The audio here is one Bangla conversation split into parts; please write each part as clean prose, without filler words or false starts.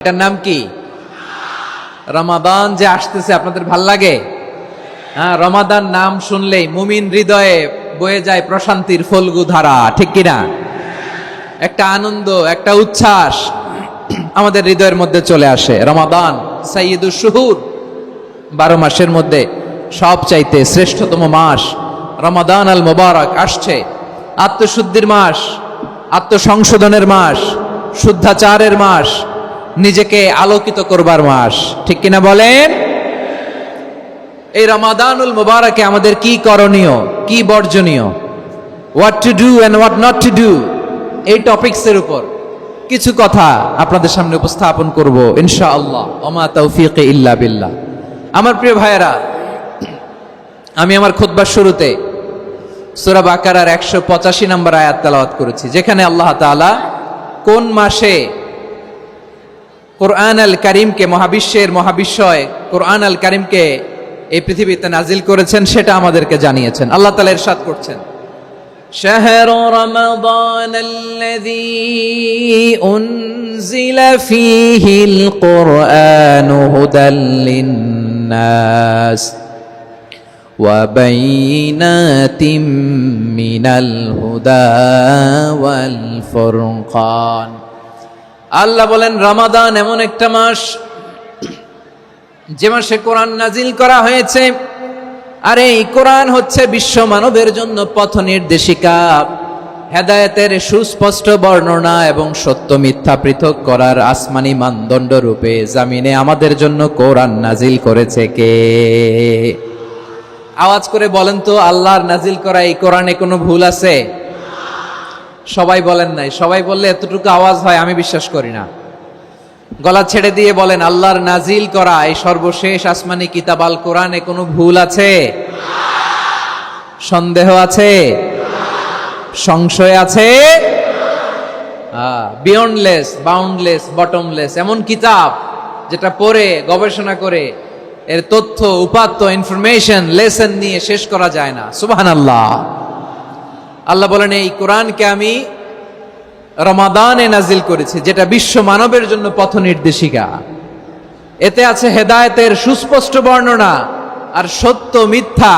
এটার নাম কি? রমাদান যে আসতেছে আপনাদের ভাল লাগে? হ্যাঁ, রমাদান নাম শুনলেই মুমিন হৃদয়ে বয়ে যায় প্রশান্তির ফল্গু ধারা, ঠিক কিনা? একটা আনন্দ, একটা উচ্ছ্বাস আমাদের হৃদয়ের মধ্যে চলে আসে। রমাদান সাইয়্যিদুশ শুহুর, 12 মাসের মধ্যে সবচাইতে শ্রেষ্ঠতম মাস রমাদান আল মুবারক আসছে। আত্মশুদ্ধির মাস, আত্মসংশোধনের মাস, শুদ্ধাচারের মাস, নিজেকে আলোকিত করবার মাস, ঠিক কিনা বলেন? এই রমাদানুল মুবারকে আমাদের কি করণীয়, কি বর্জনীয়, what to do and what not to do, এই টপিকসের উপর কিছু কথা আপনাদের সামনে উপস্থাপন করব ইনশাআল্লাহ। ওমা তাওফীকি ইল্লা বিল্লাহ। আমার প্রিয় ভাইয়েরা, আমি আমার খুতবার শুরুতে সূরা বাকারার 185 নম্বর আয়াত তেলাওয়াত করেছি, যেখানে আল্লাহ তাআলা কোন মাসে কোরআন আল কারীমকে, মহাবিশ্বের মহাবিশ্বয় কোরআন আল কারীমকে এই পৃথিবীতে নাজিল করেছেন সেটা আমাদেরকে জানিয়েছেন। আল্লাহ তাআলা ইরশাদ করছেন, শাহরু রমাদানাল্লাযী উনজিলা ফীহিল কুরআনু হুদাল লিন্নাস ওয়া বাইনাতিম মিনাল হুদা ওয়াল ফুরকান। আল্লাহ বলেন, রমাদান এমন একটা মাস যে মাসে কোরআন নাজিল করা হয়েছে, আর এই কোরআন হচ্ছে বিশ্ব মানবের জন্য পথ নির্দেশিকা, হেদায়েতের সুস্পষ্ট বর্ণনা এবং সত্য মিথ্যা পৃথক করার আসমানি মানদণ্ড রূপে জামিনে আমাদের জন্য কোরআন নাজিল করেছে কে? আওয়াজ করে বলেন তো, আল্লাহর নাজিল করা এই কোরআনে কোনো ভুল আছে? সবাই বলেন নাই। সবাই বললে এতটুকু আওয়াজ হয় আমি বিশ্বাস করি না। গলা ছেড়ে দিয়ে বলেন, আল্লাহর নাজিল করা এই সর্বশেষ আসমানি কিতাব আল কোরআনে কোনো ভুল আছে? সন্দেহ আছে? সংশয় আছে? বিয়ন্ডলেস, বাউন্ডলেস, বটমলেস, এমন কিতাব যেটা পড়ে গবেষণা করে এর তথ্য, উপাত্ত, ইনফরমেশন, লেসন নিয়ে শেষ করা যায় না। সুবহানাল্লাহ। আল্লাহ বলেন, এই কোরআনকে আমি রমাদানে নাজিল করেছি, যেটা বিশ্ব মানবের জন্য পথ নির্দেশিকা। এতে আছে হেদায়েতের সুস্পষ্ট বর্ণনা, আর সত্য মিথ্যা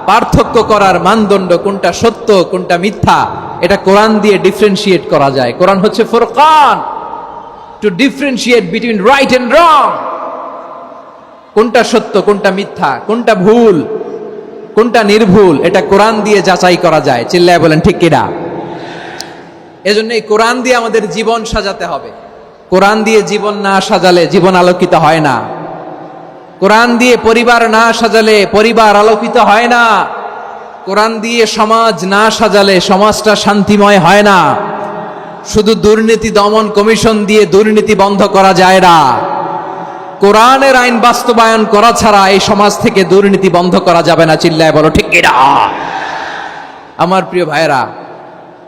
পার্থক্য করার মানদণ্ড, কোনটা সত্য কোনটা মিথ্যা, এটা কোরআন দিয়ে ডিফারেন্সিয়েট করা যায়। কোরআন হচ্ছে ফুরকান, to differentiate between right and wrong. কোনটা সত্য, কোনটা মিথ্যা, কোনটা ভুল, কোনটা নির্ভুল, এটা কোরআন দিয়ে যাচাই করা যায়। চিল্লায় বলেন ঠিক কিনা? এজন্য এই কোরআন দিয়ে আমাদের জীবন সাজাতে হবে। কোরআন দিয়ে জীবন না সাজালে জীবন আলোকিত হয় না। কোরআন দিয়ে পরিবার না সাজালে পরিবার আলোকিত হয় না। কোরআন দিয়ে সমাজ না সাজালে সমাজটা শান্তিময় হয় না। শুধু দুর্নীতি দমন কমিশন দিয়ে দুর্নীতি বন্ধ করা যায় না। কোরআনের আইন বাস্তবায়ন করা ছাড়া এই সমাজ থেকে দুর্নীতি বন্ধ করা যাবে না। চিল্লায় বলো ঠিক কিনা? আমার প্রিয় ভাইরা,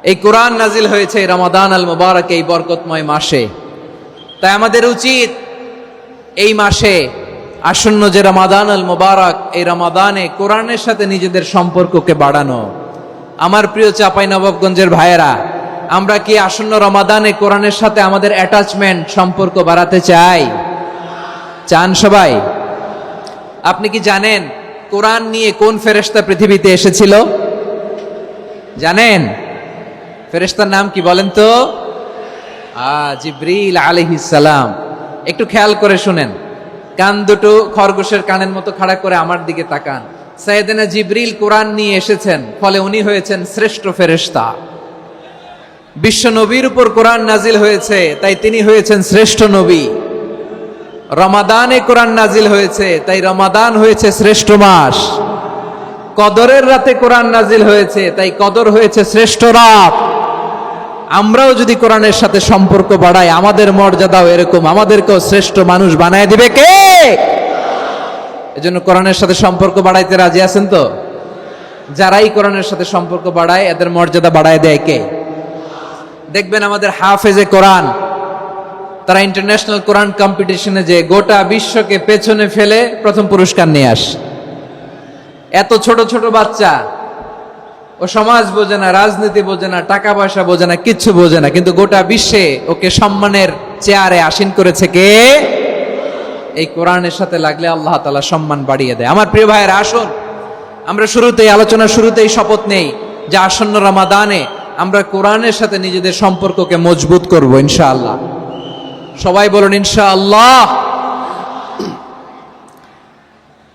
এই কোরআন নাজিল হয়েছে রমাদান আল মুবারক, এই বরকতময় মাসে। তাই আমাদের উচিত এই মাসে আসন্ন যে রমাদান আল মুবারক, এই রমাদানে কোরআনের সাথে নিজেদের সম্পর্ককে বাড়ানো। আমার প্রিয় চাঁপাইনবাবগঞ্জের ভাইয়েরা, আমরা কি আসন্ন রমাদানে কোরআনের সাথে আমাদের অ্যাটাচমেন্ট, সম্পর্ক বাড়াতে চাই? চান সবাই? আপনি কি জানেন কোরআন নিয়ে কোন ফেরেশতা পৃথিবীতে এসেছিল? জানেন? ফেরেশতার নাম কি বলেন তো? জিবরিল আলাইহিস সালাম। একটু খেয়াল করে শুনেন, কান দুটো খরগোশের কানের মতো খাড়া করে আমার দিকে তাকান। সাইয়েদনা জিবরিল কোরআন নিয়ে এসেছেন, ফলে উনি হয়েছেন শ্রেষ্ঠ ফেরেশতা। বিশ্ব নবীর উপর কোরআন নাজিল হয়েছে, তাই তিনি হয়েছেন শ্রেষ্ঠ নবী। রমাদানে কোরআন নাজিল হয়েছে, তাই রমাদান হয়েছে শ্রেষ্ঠ মাস। কদরের রাতে কোরআন নাজিল হয়েছে, তাই কদর হয়েছে শ্রেষ্ঠ রাত। আমরাও যদি কোরআনের সাথে সম্পর্ক বাড়াই, আমাদের মর্যাদাও এরকম, আমাদেরকেও শ্রেষ্ঠ মানুষ বানায় দিবে কে? এজন্য কোরআনের সাথে সম্পর্ক বাড়াইতে রাজি আছেন তো? যারাই কোরআনের সাথে সম্পর্ক বাড়ায়, এদের মর্যাদা বাড়ায় দেয় কে? দেখবেন আমাদের হাফেজে কোরআন, তারা ইন্টারন্যাশনাল কোরআন কম্পিটিশনে যে গোটা বিশ্বকে পেছনে ফেলে প্রথম পুরস্কার নিয়ে আসে। এত ছোট ছোট বাচ্চা, ও সমাজ বোঝে না, রাজনীতি বোঝে না, টাকা পয়সা বোঝে না, কিচ্ছু বোঝে না, কিন্তু গোটা বিশ্বে ওকে সম্মানের চেয়ারে আসীন করেছে কে? এই কোরআনের সাথে লাগলে আল্লাহ তাআলা সম্মান বাড়িয়ে দেয়। আমার প্রিয় ভাইয়েরা, আসুন আমরা আলোচনার শুরুতেই শপথ নেই যে আসন্ন রমাদানে আমরা কোরআনের সাথে নিজেদের সম্পর্ককে মজবুত করব ইনশাআল্লাহ। সবাই বলুন ইনশাআল্লাহ।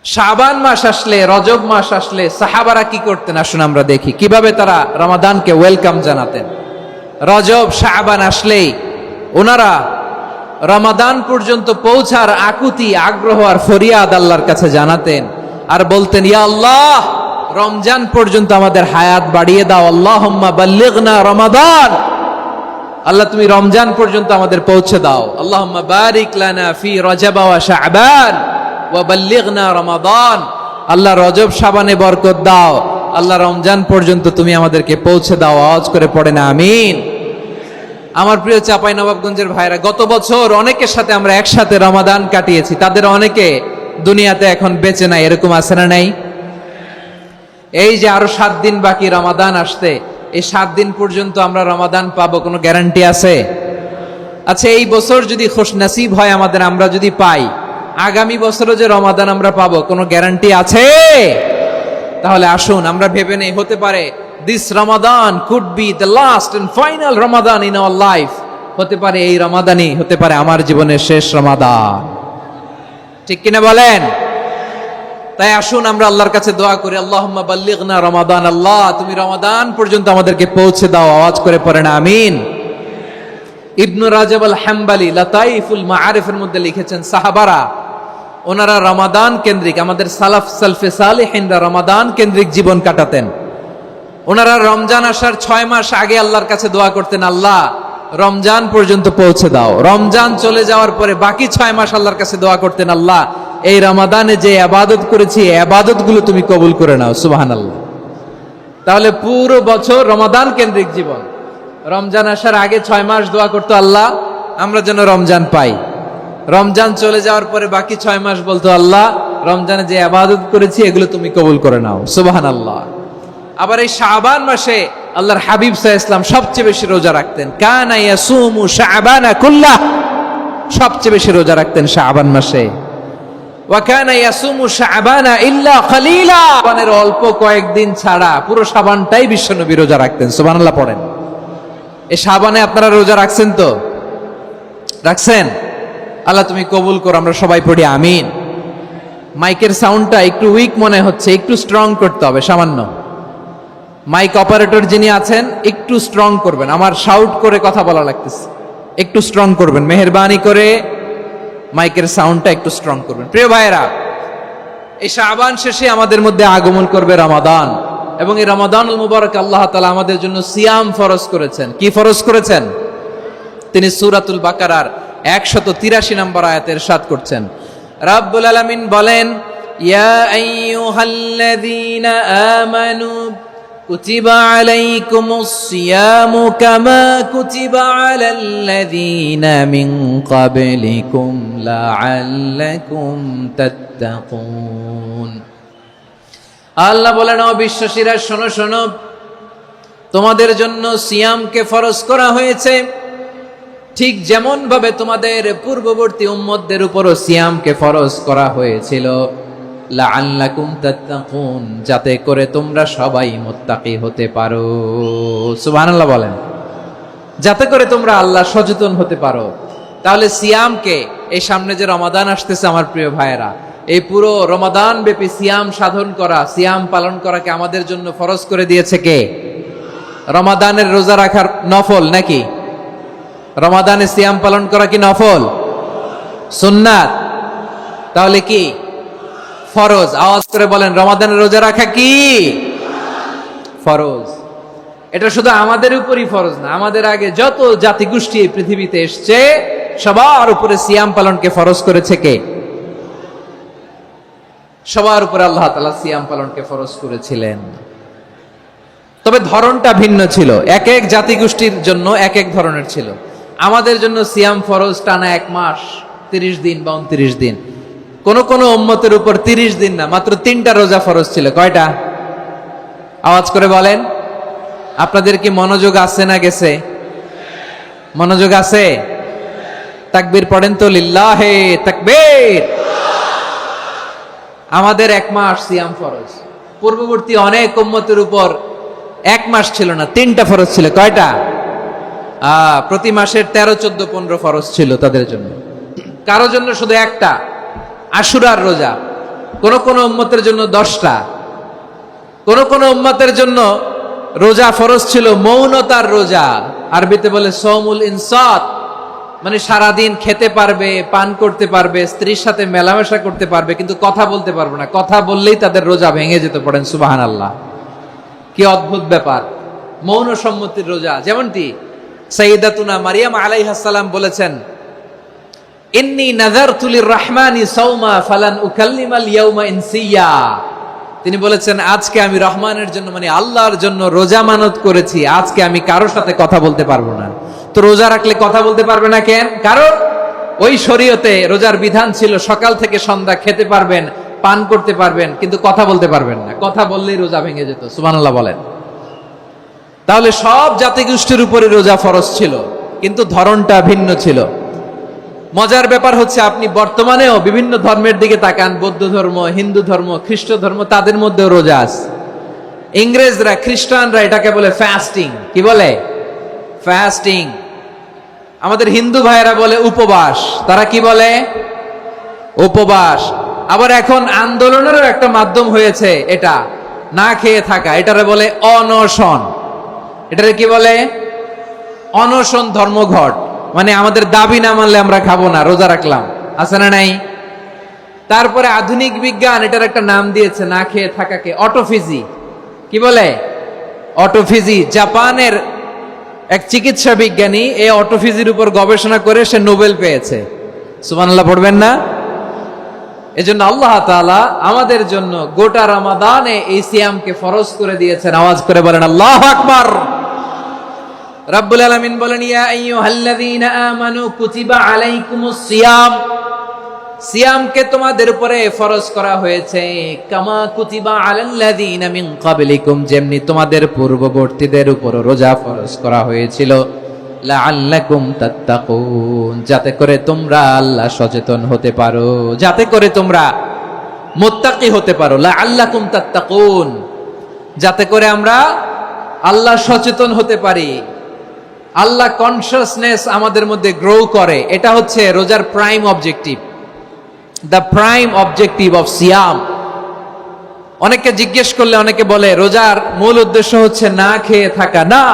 শাবান মাস আসলে, রজব মাস আসলে সাহাবারা কি করতেন আসুন আমরা দেখি কিভাবে তারা রমাদানকে ওয়েলকাম জানাতেন। রজব শাবান আসলেই ওনারা রমাদান পর্যন্ত পৌঁছার আকুতি, আগ্রহ আর ফরিয়াদ আল্লাহর কাছে জানাতেন আর বলতেন, ইয়া আল্লাহ, রমজান পর্যন্ত আমাদের হায়াত বাড়িয়ে দাও। আল্লাহুম্মা বাল্লিগনা রমাদান, আল্লাহ তুমি রমজান পর্যন্ত আমাদের পৌঁছে দাও। আল্লাহুম্মা বারিক লানা ফি রজব ওয়া শাবান ওয়া বাল্লিগনা রমাদান, আল্লাহ রজব শাবানে বরকত দাও, আল্লাহ রমজান পর্যন্ত তুমি আমাদেরকে পৌঁছে দাও। আওয়াজ করে পড়েন আমিন। আমার প্রিয় চাঁপাইনবাবগঞ্জের ভাইরা, গত বছর অনেকের সাথে আমরা একসাথে রমাদান কাটিয়েছি, তাদের অনেকে দুনিয়াতে এখন বেঁচে নাই, এরকম আছে না নাই? এই যে আরো 7 দিন বাকি রমাদান আসতে, এই 7 দিন পর্যন্ত আমরা রমাদান পাবো, কোনো গ্যারান্টি আছে? আচ্ছা, এই বছর যদি খুশনসিব হয় আমাদের, আমরা যদি পাই, আগামী বছরও যে রমাদান আমরা পাবো, কোনো গ্যারান্টি আছে? তাহলে আসুন আমরা ভেবে নেই, হতে পারে this Ramadan could be the last and final Ramadan in our life. হতে পারে এই রমাদানই হতে পারে আমার জীবনের শেষ রমাদান। ঠিক কিনা বলেন? তাই আসুন আমরা আল্লাহর কাছে দোয়া করি, আল্লাহুম্মা বাল্লিগনা রমাদান, আল্লাহ তুমি রমাদান পর্যন্ত আমাদেরকে পৌঁছে দাও। আওয়াজ করে পড়েন আমিন। ইবনু রাজব আল হাম্বলি লাতাইফুল মাআরিফের মধ্যে লিখেছেন, সাহাবারা ওনারা রমাদান কেন্দ্রিক, আমাদের সালফে সালেহিনরা রমাদান কেন্দ্রিক জীবন কাটাতেন। ওনারা রমজান আসার 6 মাস আগে আল্লাহর কাছে দোয়া করতেন, আল্লাহ রমজান পর্যন্ত পৌঁছে দাও। রমজান চলে যাওয়ার পরে বাকি 6 মাস আল্লাহর কাছে দোয়া করতেন, আল্লাহ এই রমাদানে যে ইবাদত করেছি এই ইবাদতগুলো তুমি কবুল করে নাও। সুবহানাল্লাহ। তাহলে পুরো বছর রমাদান কেন্দ্রিক জীবন। রমজান আসার আগে 6 মাস দোয়া করতো, আল্লাহ আমরা যেন রমজান পাই। রমজান চলে যাওয়ার পরে বাকি 6 মাস বলতো, আল্লাহ রমজানে যে ইবাদত করেছি এগুলো তুমি কবুল করে নাও। সুবহানাল্লাহ। আবার এই শাবান মাসে আল্লাহর হাবিব সাল্লাল্লাহু আলাইহি ওয়াসাল্লাম সবচেয়ে বেশি রোজা রাখতেন। কানা ইয়াসুমু শাবানা কুল্লাহ, সবচেয়ে বেশি রোজা রাখতেন শাবান মাসে। ওয়া কানা ইয়াসুমু শাবানা ইল্লা কলিলা, শাবানের অল্প কয়েকদিন ছাড়া পুরো শাবানটাই বিশ্বনবী রোজা রাখতেন। সুবহানাল্লাহ পড়েন। এই শাবানে আপনারা রোজা রাখছেন তো? রাখছেন? আল্লাহ তুমি কবুল করো, আমরা সবাই পড়ি আমিন। মাইকের সাউন্ডটা একটু উইক মনে হচ্ছে, একটু স্ট্রং করতে হবে সামান্য। মাইক অপারেটর যিনি আছেন একটু স্ট্রং করবেন, আমার শাউট করে কথা বলা লাগতেছে, একটু স্ট্রং করবেন মেহেরবানি করে, মাইকের সাউন্ডটা একটু স্ট্রং করবেন। প্রিয় ভাইয়েরা, এই শাবান শেষে আমাদের মধ্যে আগমন করবে রমাদান, এবং এই রমাদানুল মুবারক আল্লাহ তাআলা আমাদের জন্য সিয়াম ফরজ করেছেন। কি ফরজ করেছেন? তিনি সূরাতুল বাকারার 183 নম্বর আয়াতে ইরশাদ করছেন, রাব্বুল আলামিন বলেন, ইয়া আইয়ুহাল্লাযীনা আমানু কুতিবা আলাইকুমুস সিয়ামু কামা কুতিবা আলাল্লাযীনা মিন ক্বাবলিকুম লাআল্লাকুম তাত্তাকুন। আল্লাহ বলেন, ও বিশ্বাসীরা শোনো শোনো, তোমাদের জন্য সিয়ামকে ফরজ করা হয়েছে, ঠিক যেমন ভাবে তোমাদের পূর্ববর্তী উম্মতদের উপরও সিয়ামকে ফরজ করা হয়েছিল, লাআল্লাকুম তাত্তাকুন, যাতে করে তোমরা সবাই মুত্তাকি হতে পারো। সুবহানাল্লাহ বলেন, যাতে করে তোমরা আল্লাহ সচেতন হতে পারো। তাহলে সিয়ামকে, এই সামনে যে রমাদান আসতেছে আমার প্রিয় ভাইয়েরা, এই পুরো রমাদান ব্যাপী সিয়াম সাধন করা, সিয়াম পালন করাকে আমাদের জন্য ফরজ করে দিয়েছে কে? রমাদানের রোজা রাখার নফল নাকি? রমাদানে সিয়াম পালন করা কি নফল? সুন্নাত? তাহলে কি ফরজ? আওয়াজ করে বলেন, রমাদানের রোজা রাখা কি ফরজ? এটা শুধু আমাদের উপরই ফরজ না, আমাদের আগে যত জাতিগোষ্ঠী এই পৃথিবীতে এসছে সবার উপরে সিয়াম পালনকে ফরজ করেছে কে? সবার উপরে আল্লাহ তাআলা সিয়াম পালনকে ফরজ করেছিলেন। তবে ধরনটা ভিন্ন ছিল, এক এক জাতিগোষ্ঠীর জন্য এক এক ধরনের ছিল। আমাদের জন্য সিয়াম ফরজ টানা 1 মাস 30 দিন বা 29 দিন। কোন কোন উম্মতের উপর 30 দিন না, মাত্র 3টা রোজা ফরজ ছিল। কয়টা? আওয়াজ করে বলেন। আপনাদের কি মনোযোগ আছে না গেছে? মনোযোগ আছে? তাকবীর পড়েন তো, লিল্লাহে তাকবীর। আমাদের 1 মাস সিয়াম ফরজ, পূর্ববর্তী অনেক উম্মতের উপর 1 মাস ছিল না, 3টা ফরজ ছিল। কয়টা? প্রতি মাসের 13, 14, 15 ফরজ ছিল তাদের জন্য। কারো জন্য শুধু একটা, আশুরার রোজা। কোন কোন উম্মতের জন্য 10টা। কোন কোন উম্মতের জন্য রোজা ফরজ ছিল মৌনতার রোজা, আরবিতে বলে সৌমুল ইনসাত, মানে সারাদিন খেতে পারবে, পান করতে পারবে, স্ত্রীর সাথে মেলামেশা করতে পারবে, কিন্তু কথা বলতে পারবে না। কথা বললেই তাদের রোজা ভেঙে যেত। পড়েন সুবহানাল্লাহ। কি অদ্ভুত ব্যাপার, মৌন সম্মতির রোজা। যেমনটি সাইয়্যিদাতুনা মারিয়াম আলাইহিস সালাম বলেছেন, ইন্নী নাযারতু লির-রাহমানি সাওমা ফালান উকাল্লিমাল ইয়াওমা ইনসিয়া। তিনি বলেছেন, আজকে আমি রহমানের জন্য, মানে আল্লাহর জন্য রোজা মানত করেছি, আজকে আমি কারোর সাথে কথা বলতে পারবো না। তো রোজা রাখলে কথা বলতে পারবে না কেন? কারণ ওই শরীয়তে রোজার বিধান ছিল সকাল থেকে সন্ধ্যা খেতে পারবেন, পান করতে পারবেন, কিন্তু কথা বলতে পারবেন না। কথা বললেই রোজা ভেঙে যেত। সুবহানাল্লাহ বলেন। তাহলে সব জাতিগোষ্ঠীর উপরে রোজা ফরজ ছিল, কিন্তু ধরনটা ভিন্ন ছিল। মজার ব্যাপার হচ্ছে, আপনি বর্তমানেও বিভিন্ন ধর্মের দিকে তাকান, বৌদ্ধ ধর্ম, হিন্দু ধর্ম, খ্রিস্ট ধর্ম, তাদের মধ্যেও রোজা আছে। ইংরেজরা, খ্রিস্টানরা এটাকে বলে ফাস্টিং। কি বলে? ফাস্টিং। আমাদের হিন্দু ভাইয়েরা বলে উপবাস। তারা কি বলে? উপবাস। আবার এখন আন্দোলনেরও একটা মাধ্যম হয়েছে এটা, না খেয়ে থাকা। এটারে বলে অনশন। এটারে কি বলে? অনশন ধর্মঘট। মানে আমাদের দাবি না মানলে আমরা খাবো না, রোজা রাখলাম। আছে না নাই? তারপরে আধুনিক বিজ্ঞান এটার একটা নাম দিয়েছে না খেয়ে থাকাকে, অটোফিজি। কি বলে? অটোফিজি। জাপানের এক চিকিৎসা বিজ্ঞানী এই অটোফিজির উপর গবেষণা করে সে নোবেল পেয়েছে। সুবহানাল্লাহ পড়বেন না? এজন্য আল্লাহ তাআলা আমাদের জন্য গোটা রমাদানে এই সিয়ামকে ফরজ করে দিয়েছেন। আওয়াজ করে বলেন আল্লাহু আকবার। রাব্বুল আলামিন বলেন, ইয়া আইয়ুহাল্লাযীনা আমানু কুতিবা আলাইকুমুস সিয়াম। সিয়ামকে তোমাদের উপরে ফরজ করা হয়েছে, কামা কুতিবা আলাল্লাযীনা মিন ক্বাবলিকুম, যেমনি তোমাদের পূর্ববর্তীদের উপর রোজা ফরজ করা হয়েছিল, লাআল্লাকুম তাত্তাকুন, যাতে করে তোমরা আল্লাহ সচেতন হতে পারো, যাতে করে তোমরা মুত্তাকি হতে পারো। লাআল্লাকুম তাত্তাকুন, যাতে করে আমরা আল্লাহ সচেতন হতে পারি, আল্লাহ কনসিয়াসনেস আমাদের মধ্যে গ্রো করে। এটা হচ্ছে রোজার prime objective, the prime objective of siyam. অনেকে জিজ্ঞেস করলে অনেকে বলে রোজার মূল উদ্দেশ্য হচ্ছে না খেয়ে থাকা। না।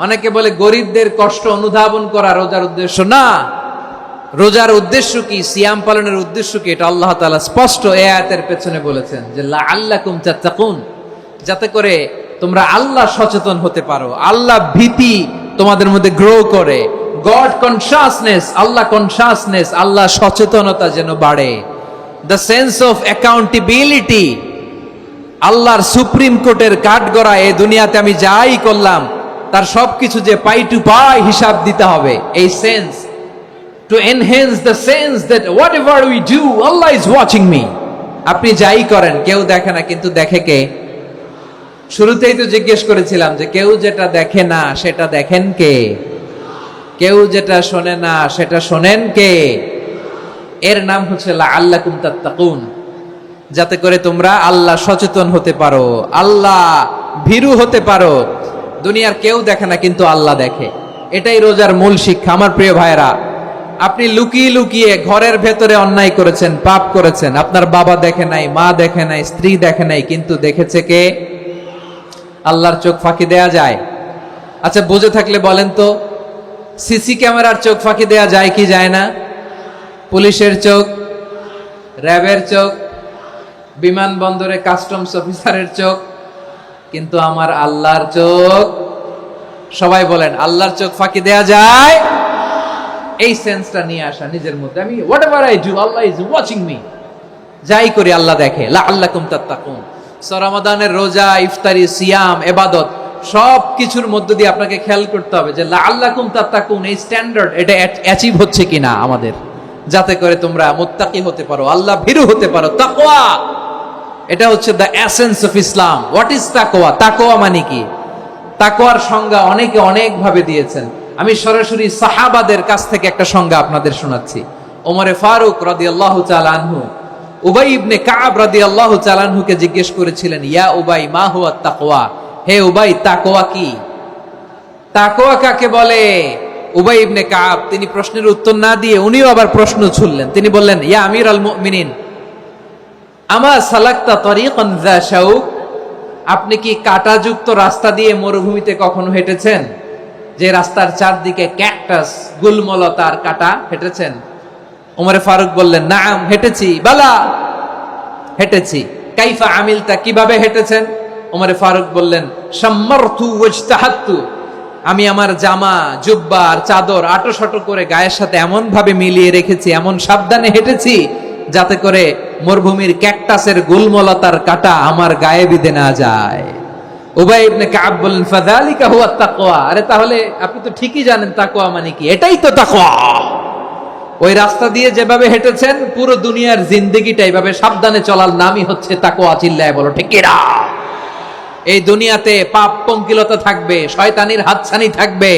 অনেকে বলে গরিবদের কষ্ট অনুধাবন করা রোজার উদ্দেশ্য। না। রোজার উদ্দেশ্য কি, সিয়াম পালনের উদ্দেশ্য কি, এটা আল্লাহ তাআলা স্পষ্ট এই আয়াতের পেছনে বলেছেন যে লাআল্লাকুম তাত্তাকুন, যাতে করে তোমরা আল্লাহ সচেতন হতে পারো, আল্লাহ ভীতি তোমাদের মধ্যে গ্রো করে, গড কনসিয়াসনেস, আল্লাহ কনসিয়াসনেস, আল্লাহ সচেতনতা যেন বাড়ে, দ্য সেন্স অফ অ্যাকাউন্টেবিলিটি। আল্লাহর সুপ্রিম কোর্টের কাঠগড়া এই দুনিয়াতে আমি যাই করলাম তার সবকিছু যে পাই টু পাই হিসাব দিতে হবে, এই sense, to enhance the sense that what ever we do Allah is watching me. আপনি যাই করেন কেউ দেখে না, কিন্তু দেখে কে? শুরুতেই তো জিজ্ঞেস করেছিলাম যে কেউ যেটা দেখে না সেটা দেখেন কে? কেউ যেটা শোনে না সেটা শোনেন কে? এর নাম হচ্ছে লাআল্লাকুম তাত্তাকুন, যাতে করে তোমরা আল্লাহ সচেতন হতে পারো, আল্লাহ ভীরু হতে পারো। দুনিয়ার কেউ দেখে না, কিন্তু আল্লাহ দেখে। এটাই রোজার মূল শিক্ষা। আমার প্রিয় ভাইরা, আপনি লুকিয়ে লুকিয়ে ঘরের ভেতরে অন্যায় করেছেন, পাপ করেছেন, আপনার বাবা দেখে নাই, মা দেখে নাই, স্ত্রী দেখে নাই, কিন্তু দেখেছে কে? আল্লাহর চোখ ফাঁকি দেয়া যায়? আচ্ছা, বুঝে থাকলে বলেন তো, সিসি ক্যামেরার চোখ ফাঁকি দেয়া যায় কি যায় না? পুলিশের চোখ, র্যাবের চোখ, বিমানবন্দরে কাস্টমস অফিসারের চোখ, কিন্তু আমার আল্লাহর চোখ? সবাই বলেন, আল্লাহর চোখ ফাঁকি দেয়া যায়? এই সেন্সটা নিয়ে আসা নিজের মধ্যে, আমি what ever I do Allah is watching me, যাই করি আল্লাহ দেখে। লাআল্লাকুম তাত্তাকুন। রমাদানের রোজা, ইফতারি, সিয়াম, ইবাদত সব কিছুর মধ্য দিয়ে আপনাকে খেয়াল করতে হবে যে লাআল্লাকুম তাত্তাকুন এই স্ট্যান্ডার্ড এটা অ্যাচিভ হচ্ছে কিনা আমাদের, যাতে করে তোমরা মুত্তাকি হতে পারো, আল্লাহ ভীরু হতে পারো। তাকওয়া, এটা হচ্ছে the essence of Islam. What is তাকওয়া? তাকওয়া মানে কি? তাকওয়ার সংজ্ঞা অনেকে অনেক ভাবে দিয়েছেন। আমি সরাসরি সাহাবাদের কাছ থেকে একটা সংজ্ঞা আপনাদের শোনাচ্ছি। ওমরে ফারুক রাদিয়াল্লাহু তাআলা আনহু উবাই ইবনে কাব রাদিয়াল্লাহু তাআলা আনহুকে জিজ্ঞেস করেছিলেন, ইয়া উবাই মা হুয়া তাকওয়া, হে উবাই তাকওয়া কি? তাকওয়া কাকে বলে? উবাই ইবনে কাব তিনি প্রশ্নের উত্তর না দিয়ে উনিও আবার প্রশ্ন ছুড়লেন। তিনি বললেন, ইয়া আমিরাল মুমিনিন আমা সালাকতা তরিকান যা শাউক, আপনি কি কাঁটাযুক্ত রাস্তা দিয়ে মরুভূমিতে কখনো হেঁটেছেন? যে রাস্তার চারদিকে ক্যাকটাস, গুলমলতার কাঁটা, হেঁটেছেন? ওমরে ফারুক বললেন, নাম হেঁটেছি, বালা হেঁটেছি। কাইফা আমিলতা, কিভাবে হেঁটেছেন? ওমরে ফারুক বললেন, শাম্মারতু ওয়াজতাহাতু, আমি আমার জামা, জুব্বা আর চাদর আটোসাটো করে গায়ের সাথে এমন ভাবে মিলিয়ে রেখেছি, এমন সাবধানে হেঁটেছি যাতে করে মরুভূমির ক্যাকটাসের গুলমলতার কাঁটা আমার গায়ে বিঁধে না যায়। উবাই ইবনে কাব বললেন, ফাযালিকা হুয়া তাকওয়া, আরে তাহলে আপনি তো ঠিকই জানেন তাকওয়া মানে কি, এটাই তো তাকওয়া। ওই রাস্তা দিয়ে যেভাবে হেঁটেছেন পুরো দুনিয়ার জিন্দেগিটা এইভাবে সাবধানে চলার নামই হচ্ছে তাকওয়া। চিল্লায় বলো ঠিক কিনা? এই দুনিয়াতে পাপ পঙ্কিলতা থাকবে, শয়তানির হাতছানি থাকবে,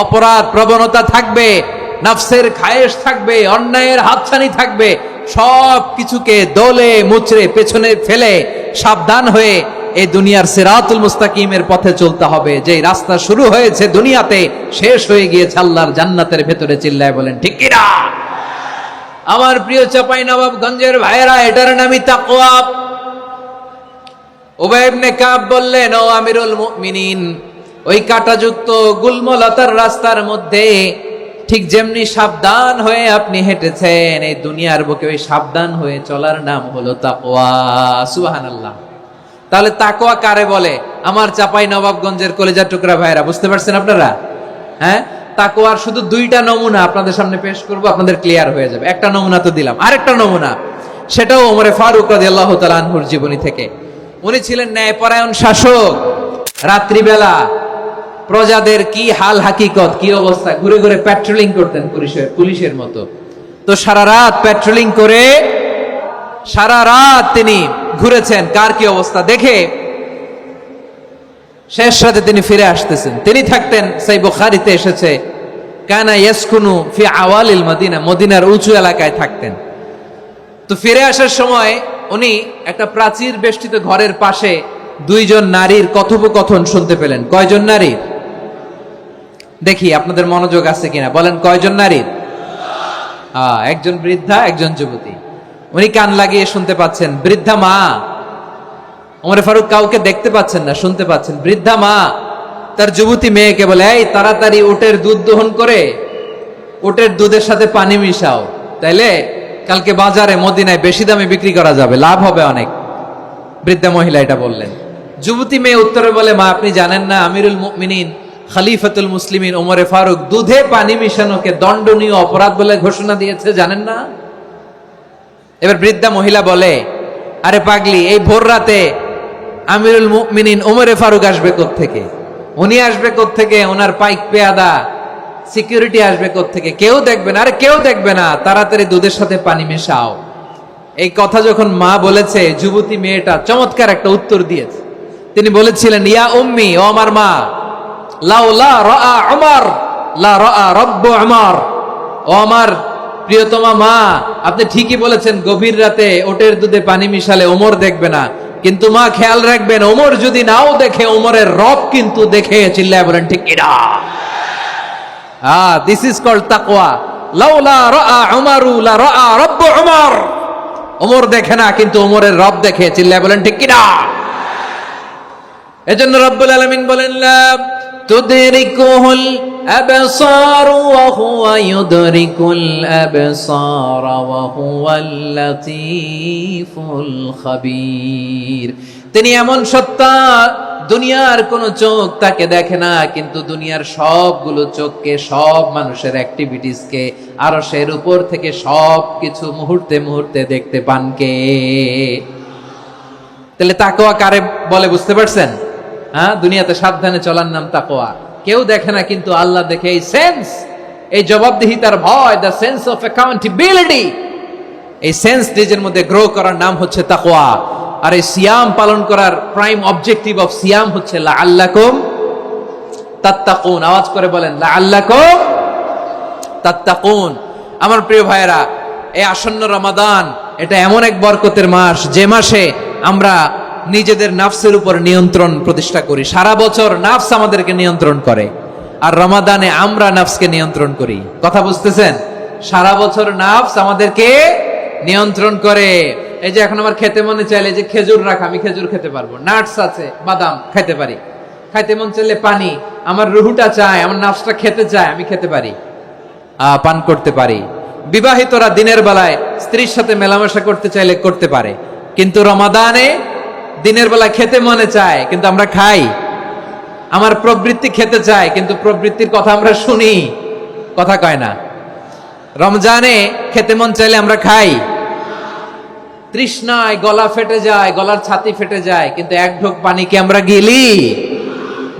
অপরাধ প্রবণতা থাকবে, নফসের খায়েশ থাকবে, অন্যায়ের হাতছানি থাকবে, সব কিছুকে দলে মুচড়ে পেছনে ফেলে সাবধান হয়ে এই দুনিয়ার সিরাতুল মুস্তাকিমের পথে চলতে হবে। যে রাস্তা শুরু হয়েছে দুনিয়াতে, শেষ হয়ে গিয়েছে আল্লাহর জান্নাতের ভেতরে। চিল্লায় বলেন ঠিক কিনা? আমার প্রিয় চাপাই নবাবগঞ্জের ভাইয়েরা, এটার নামই তাকওয়া। উবাই ইবনে কাব বললেন, ও আমিরুল মুমিনিন, ওই কাঁটাযুক্ত গুলমলতার রাস্তার মধ্যে ঠিক যেমনি সাবধান হয়ে আপনি হেঁটেছেন, এই দুনিয়ার বুকে ওই সাবধান হয়ে চলার নাম হলো তাকওয়া। সুবহানাল্লাহ। তাহলে তাকওয়া কারে বলে? আমার চাপাই নবাবগঞ্জের কলেজার টুকরা ভাইরা, বুঝতে পারছেন আপনারা? হ্যাঁ, তাকওয়ার শুধু দুইটা নমুনা আপনাদের সামনে পেশ করব, আপনাদের ক্লিয়ার হয়ে যাবে। একটা নমুনা তো দিলাম, আরেকটা নমুনা, সেটাও ওমরে ফারুক রাদিয়াল্লাহু তাআলা আনহুর জীবনী থেকে। উনি ছিলেন ন্যায়পরায়ণ শাসক। রাত্রিবেলা প্রজাদের কি হাল হাকিকত, কি অবস্থা, ঘুরে ঘুরে প্যাট্রোলিং করতেন পুলিশের মতো। তো সারা রাত প্যাট্রোলিং করে সারা রাত তিনি ঘুরেছেন কার কি অবস্থা দেখে। শেষ রাতে তিনি ফিরে আসতেছেন। তিনি থাকতেন, সেই বুখারীতে এসেছে, কানা ইয়াসকুনু ফি আওয়ালিল মদিনা, মদিনার উঁচু এলাকায় থাকতেন। তো ফিরে আসার সময় উনি একটা প্রাচীর বেষ্টিত ঘরের পাশে দুইজন নারীর কথোপকথন শুনতে পেলেন। কয়জন নারীর? দেখি আপনাদের মনোযোগ আছে কিনা, বলেন কয়জন নারীর? একজন বৃদ্ধা, একজন যুবতী। উনি কান লাগিয়ে শুনতে পাচ্ছেন। বৃদ্ধা মা, ওমরে ফারুক কাউকে দেখতে পাচ্ছেন না, শুনতে পাচ্ছেন। বৃদ্ধা মা তার যুবতী মেয়েকে বলে, এই তাড়াতাড়ি উটের দুধ দহন করে উটের দুধের সাথে পানি মিশাও, তাইলে কালকে বাজারে মদিনায় বেশি দামে বিক্রি করা যাবে, লাভ হবে অনেক। বৃদ্ধা মহিলা এটা বললেন। যুবতী মেয়ে উত্তরে বলে, মা আপনি জানেন না আমিরুল মুমিনিন খলিফাতুল মুসলিমিন ওমরে ফারুক দুধে পানি মিশানোকে দণ্ডনীয় অপরাধ বলে ঘোষণা দিয়েছে, জানেন না? এবার বৃদ্ধা মহিলা বলে, আরে পাগলি, এই ভোর রাতে আমিরুল মুমিনিন ওমরে ফারুক আসবে কোত্থেকে? উনি আসবে কোত্থেকে? ওনার পাইক পেয়াদা সিকিউরিটি আসবে কোত্থেকে? কেউ দেখবে না। আরে কেউ দেখবে না, তাড়াতাড়ি দুধের সাথে পানি মেশাও। এই কথা যখন মা বলেছে, যুবতী মেয়েটা চমৎকার একটা উত্তর দিয়েছে। তিনি বলেছিলেন, ইয়া উম্মি, ও আমার মা, লাউলা রাআ উমর লা রাআ রব্বু উমর, ও আমার প্রিয়তমা মা, আপনি ঠিকই বলেছেন, গভীর রাতে ওটের দুধে পানি মিশালে ওমর দেখবে না, কিন্তু মা খেয়াল রাখবেন, ওমর যদি নাও দেখে, ওমরের রব কিন্তু দেখে। চিল্লায় বলেন ঠিক কিনা? দিস ইজ কল্ড তাকওয়া। লাউলা রাআ উমরু লা রাআ রব্বু উমর, ওমর দেখে না কিন্তু ওমরের রব দেখে। চিল্লায় বলেন ঠিক কিনা? এজন্য রব্বুল আলামিন বলেন, লা তুদরিকুহুল আবসার ওয়া হুয়া ইউদরিকুল আবসার ওয়া হুয়াল লাতীফুল খাবীর। তিনি এমন সত্তা, দুনিয়ার কোন চোখ তাকে দেখে না, কিন্তু দুনিয়ার সবগুলো চোখকে, সব মানুষের অ্যাক্টিভিটিসকে আরশের উপর থেকে সব কিছু মুহূর্তে মুহূর্তে দেখতে পান কে? তাহলে তাকওয়া কারে বলে বুঝতে পারছেন? দুনিয়াতে সাবধানে চলার নাম তাকওয়া। কেউ দেখে না কিন্তু আল্লাহ দেখে। এই সেন্স, এই জবাবদিহিতার ভয়, দ্য সেন্স অফ অ্যাকাউন্টেবিলিটি, এই সেন্স নিজের মধ্যে গ্রো করার নাম হচ্ছে তাকওয়া। আর এই সিয়াম পালন করার প্রাইম অবজেক্টিভ অফ সিয়াম হচ্ছে লাআল্লাকুম তাত্তাকুন, আওয়াজ করে বলেন লাআল্লাকুম তাত্তাকুন। আমার প্রিয় ভাইয়েরা, এই আসন্ন রমাদান এটা এমন এক বরকতের মাস যে মাসে আমরা নিজেদের নাফসের উপর নিয়ন্ত্রণ প্রতিষ্ঠা করি। সারা বছর নাফস আমাদেরকে নিয়ন্ত্রণ করে, আর রমাদানে আমরা নাফসকে নিয়ন্ত্রণ করি। কথা বুঝতেছেন? সারা বছর নাফস আমাদেরকে নিয়ন্ত্রণ করে। এই যে এখন আমার খেতে মনে চাইলে যে খেজুর রাখা, আমি খেজুর খেতে পারবো, নাটস আছে, বাদাম খেতে পারি। খাইতে মন চাইলে পানি, আমার রুহুটা চায়, আমার নাফসটা খেতে চায়, আমি খেতে পারি, পান করতে পারি। বিবাহিতরা দিনের বেলায় স্ত্রীর সাথে মেলামেশা করতে চাইলে করতে পারে, কিন্তু রমাদানে দিনের বেলায় খেতে মনে চায় কিন্তু আমরা খাই। আমার প্রবৃত্তি খেতে চায় কিন্তু প্রবৃত্তির কথা আমরা শুনি, কথা কয় না। রমজানে খেতে মন চাইলে আমরা খাই, তৃষ্ণায় গলা ফেটে যায়, গলার ছাতি ফেটে যায়, কিন্তু এক ঢোক পানি কি আমরা গিলি?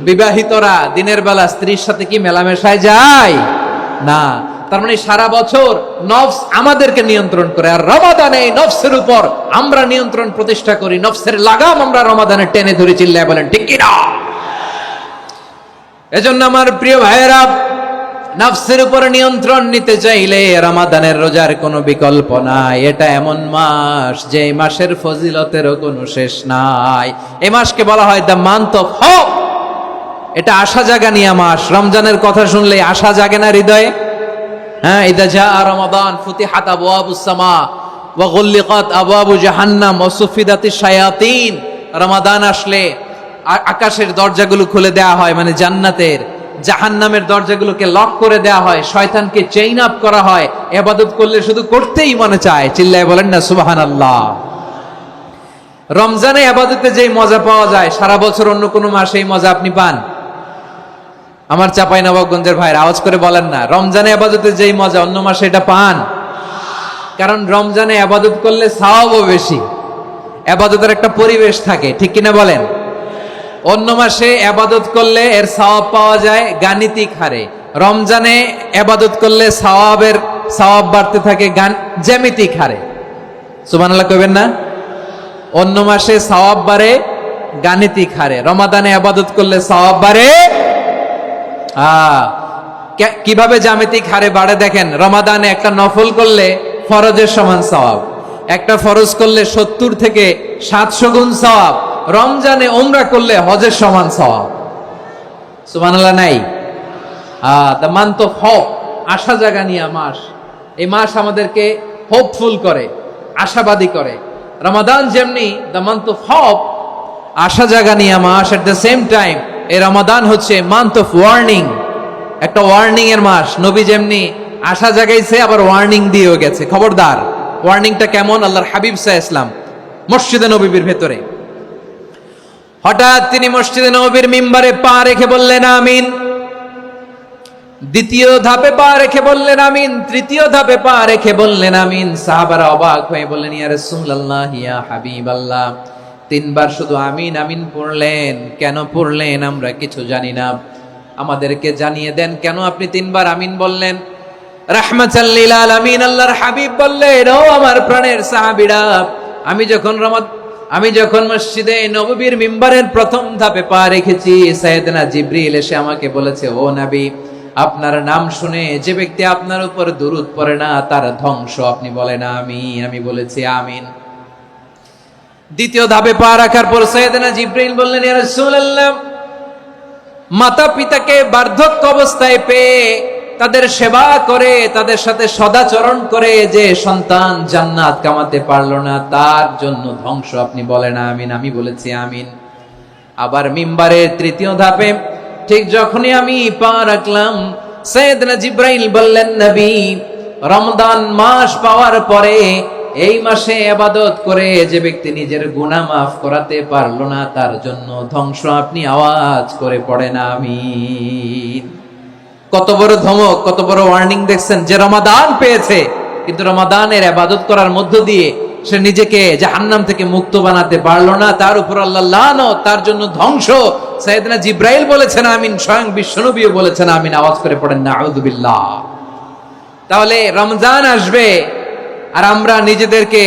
বিবাহিতরা দিনের বেলা স্ত্রীর সাথে কি মেলামেশায় যায় না। তার মানে সারা বছর নফস আমাদেরকে নিয়ন্ত্রণ করে, আর রমাদানে নফসের উপর আমরা নিয়ন্ত্রণ প্রতিষ্ঠা করি। নফসের লাগাম আমরা রমাদানে টেনে ধরে, চিল্লায় বলেন ঠিক কি না? এজন্য আমার প্রিয় ভাইয়েরা, নফসের উপর নিয়ন্ত্রণ নিতে চাইলে রমাদানের রোজার কোনো বিকল্প নাই। এটা এমন মাস যে এই মাসের ফজিলতেরও কোনো শেষ নাই। এই মাসকে বলা হয় দ্য মান্থ অফ হোপ। এটা আশা জাগানিয়া মাস। রমজানের কথা শুনলে আশা জাগে না হৃদয়ে? হ্যাঁ, ইদা জাআ রমাদান ফুতিহাত আবওয়াবুস সামা ওয়া গুল্লিকাত আবওয়াবু জাহান্নাম ওয়া সুফিদাতিশ শায়াতিন। রমাদান আসলে আকাশের দরজাগুলো খুলে দেয়া হয়, মানে জান্নাতের। জাহান্নামের দরজাগুলোকে লক করে দেয়া হয়, শয়তানকে চেইন আপ করা হয়। ইবাদত করলে শুধু করতেই মনে চায়, চিল্লায় বলেন না সুবহানাল্লাহ। রমজানে ইবাদতে যেই মজা পাওয়া যায়, সারা বছর অন্য কোনো মাসে এই মজা আপনি পান? আমার চাঁপাইনবাবগঞ্জের ভাইরা আওয়াজ করে বলেন না, রমজানে ইবাদতে যেই মজা অন্য মাসে এটা পান? কারণ রমজানে ইবাদত করলে সওয়াবও বেশি, ইবাদতের একটা পরিবেশ থাকে, ঠিক কিনা বলেন? অন্য মাসে ইবাদত করলে এর সওয়াব পাওয়া যায় গাণিতিক হারে, রমজানে ইবাদত করলে সওয়াব বাড়তে থাকে জ্যামিতিক হারে। সুবহানাল্লাহ কইবেন না? অন্য মাসে সওয়াব বাড়ে গাণিতিক হারে, রমাদানে ইবাদত করলে সওয়াব বাড়ে কিভাবে জ্যামিতিক হারে বাড়ে দেখেন। রমাদানে একটা নফল করলে ফরজের সমান সওয়াব, একটা ফরজ করলে 70 থেকে 700 গুণ সওয়াব, রমজানে উমরা করলে হজের সমান সওয়াব। সুবহানাল্লাহ নাই? দ্য মান্থ অফ হোপ, আশা জাগানিয়া মাস। এই মাস আমাদেরকে হোপফুল করে, আশাবাদী করে। রমাদান যেমনি দ্য মান্থ অফ হোপ, আশা জাগানিয়া মাস, এট দ্য সেম টাইম এই রমাদান হচ্ছে মান্থ অফ ওয়ার্নিং, একটা ওয়ার্নিং এর মাস। নবী যেমনি আশা জাগাইছে, আবার ওয়ার্নিং দিয়েও গেছে, খবরদার। ওয়ার্নিংটা কেমন? আল্লাহর হাবিব সাল্লাল্লাহু আলাইহি ওয়াসাল্লাম মসজিদে নববীর ভেতরে, হঠাৎ তিনি মসজিদে নববীর মিম্বারে পা রেখে বললেন আমিন। দ্বিতীয় ধাপে পা রেখে বললেন আমিন, তৃতীয় ধাপে পা রেখে বললেন আমিন। সাহাবারা অবাক হয়ে বললেন ইয়া রাসূলুল্লাহ, ইয়া হাবিবাল্লাহ, 3 বার শুধু আমিন আমিন পড়লেন, কেন পড়লেন আমরা কিছু জানি না, আমাদেরকে জানিয়ে দেন কেন আপনি 3 বার আমিন বললেন। রাহমাতাল লিল আলামিন আল্লাহর হাবিব বললেন, ও আমার প্রাণের সাহাবীরা, আমি যখন মসজিদে নববীর মিম্বারের প্রথম ধাপে পা রেখেছি, সাইয়েদনা জিবরিল এসে আমাকে বলেছে, ও নবী, আপনার নাম শুনে যে ব্যক্তি আপনার উপর দুরূদ পড়ে না তার ধ্বংস। আপনি বলেন আমিন। আমি বলেছি আমিন। দ্বিতীয় ধাপে পা রাখার পর সাইয়েদনা জিবরিল বললেন, ইয়া রাসূলুল্লাহ, মাতা পিতাকে বার্ধক্য অবস্থায় পেয়ে তাদের সেবা করে, তাদের সাথে সদাচরণ করে যে সন্তান জান্নাত কামাতে পারলো না, তার জন্য ধ্বংস। আপনি বলেন আমিন। আমি বলেছি আমিন। আবার মিম্বারের তৃতীয় ধাপে ঠিক যখনই আমি পা রাখলাম, সাইয়েদনা জিবরাইল বললেন, নবী, রমজান মাস পাওয়ার পরে এই মাসে ইবাদত করে যে ব্যক্তি নিজের গুনাহ মাফ করাতে পারলো না, তার জন্য ধ্বংস। আপনি আওয়াজ করে পড়েন আমিন। কত বড় ধমক, কত বড় ওয়ার্নিং দেখছেন। যে রমাদান পেয়েছে কিন্তু রমাদানের ইবাদত করার মধ্য দিয়ে সে নিজেকে জাহান্নাম থেকে মুক্ত বানাতে পারলো না, তার উপর আল্লাহ লানত, তার জন্য ধ্বংস। সাইয়েদনা জিবরাইল বলেছেন আমিন, স্বয়ং বিশ্বনবীও বলেছেন আমিন। আওয়াজ করে পড়েন নাউযু বিল্লাহ। তাহলে রমজান আসবে আর আমরা নিজেদেরকে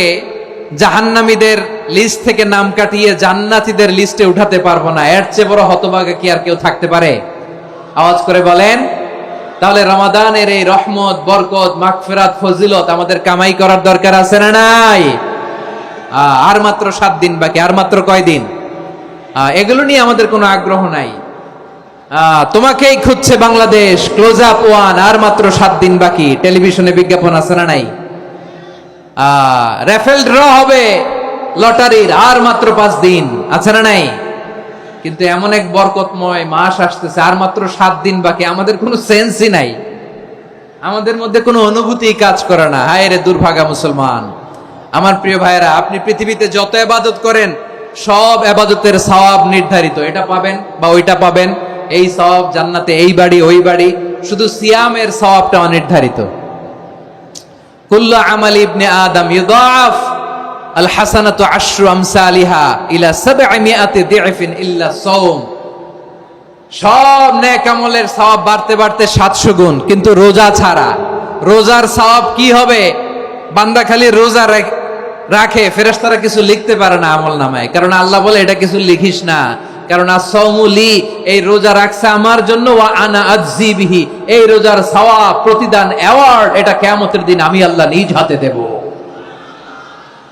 জাহান্নামীদের লিস্ট থেকে নাম কাটিয়ে জান্নাতীদের লিস্টে উঠাতে পারবো না। এর চেয়ে বড় হতভাগা কি আর কেউ থাকতে পারে? আওয়াজ করে বলেন। তাহলে রমাদানের এই রহমত, বরকত, মাগফিরাত, ফজিলত আমাদের কামাই করার দরকার আছে না নাই? আর মাত্র 7 দিন বাকি, আর মাত্র কয়দিন? এগুলো নিয়ে আমাদের কোনো আগ্রহ নাই। তোমাকেই খুঁজছে বাংলাদেশ, ক্লোজ আপ ওয়ান, আর মাত্র 7 দিন বাকি। টেলিভিশনে বিজ্ঞাপন আছে না নাই? রেফেল ড্র হবে লটারির, আর মাত্র 5 দিন, আছে না নাই? কিন্তু এমন এক বরকতময় মাস আসতেছে, আর মাত্র 7 দিন বাকি। আমাদের কোনো সেন্সই নাই, আমাদের মধ্যে কোনো অনুভূতি কাজ করে না। হায় রে দুর্ভাগা মুসলমান। আমার প্রিয় ভাইয়েরা, আপনি পৃথিবীতে যত ইবাদত করেন সব ইবাদতের সওয়াব নির্ধারিত। এটা পাবেন বা ওইটা পাবেন, এই সওয়াব জান্নাতে, এই বাড়ি ওই বাড়ি। শুধু সিয়ামের সওয়াবটা অনির্ধারিত। কুল্লু আমালি ইবনে আদম ইউদাফ আল হাসানাতু আশরু আমসালিহা ইলা 700 দি'ফিন ইল্লা সাওম। সব নেক আমলের সওয়াব বাড়তে বাড়তে 700 গুণ, কিন্তু রোজা ছাড়া। রোজার সওয়াব কি হবে? বান্দা খালি রোজা রাখে, ফেরেশতারা কিছু লিখতে পারে না আমল নামায়, কারণ আল্লাহ বলে এটা কিছু লিখিস না, কারণ as-সাওমুলি, এই রোজা রাখছে আমার জন্য, ওয়া আনা আজজি বিহি, এই রোজার সওয়াব, প্রতিদান, অ্যাওয়ার্ড, এটা কিয়ামতের দিন আমি আল্লাহ নিজ হাতে দেব,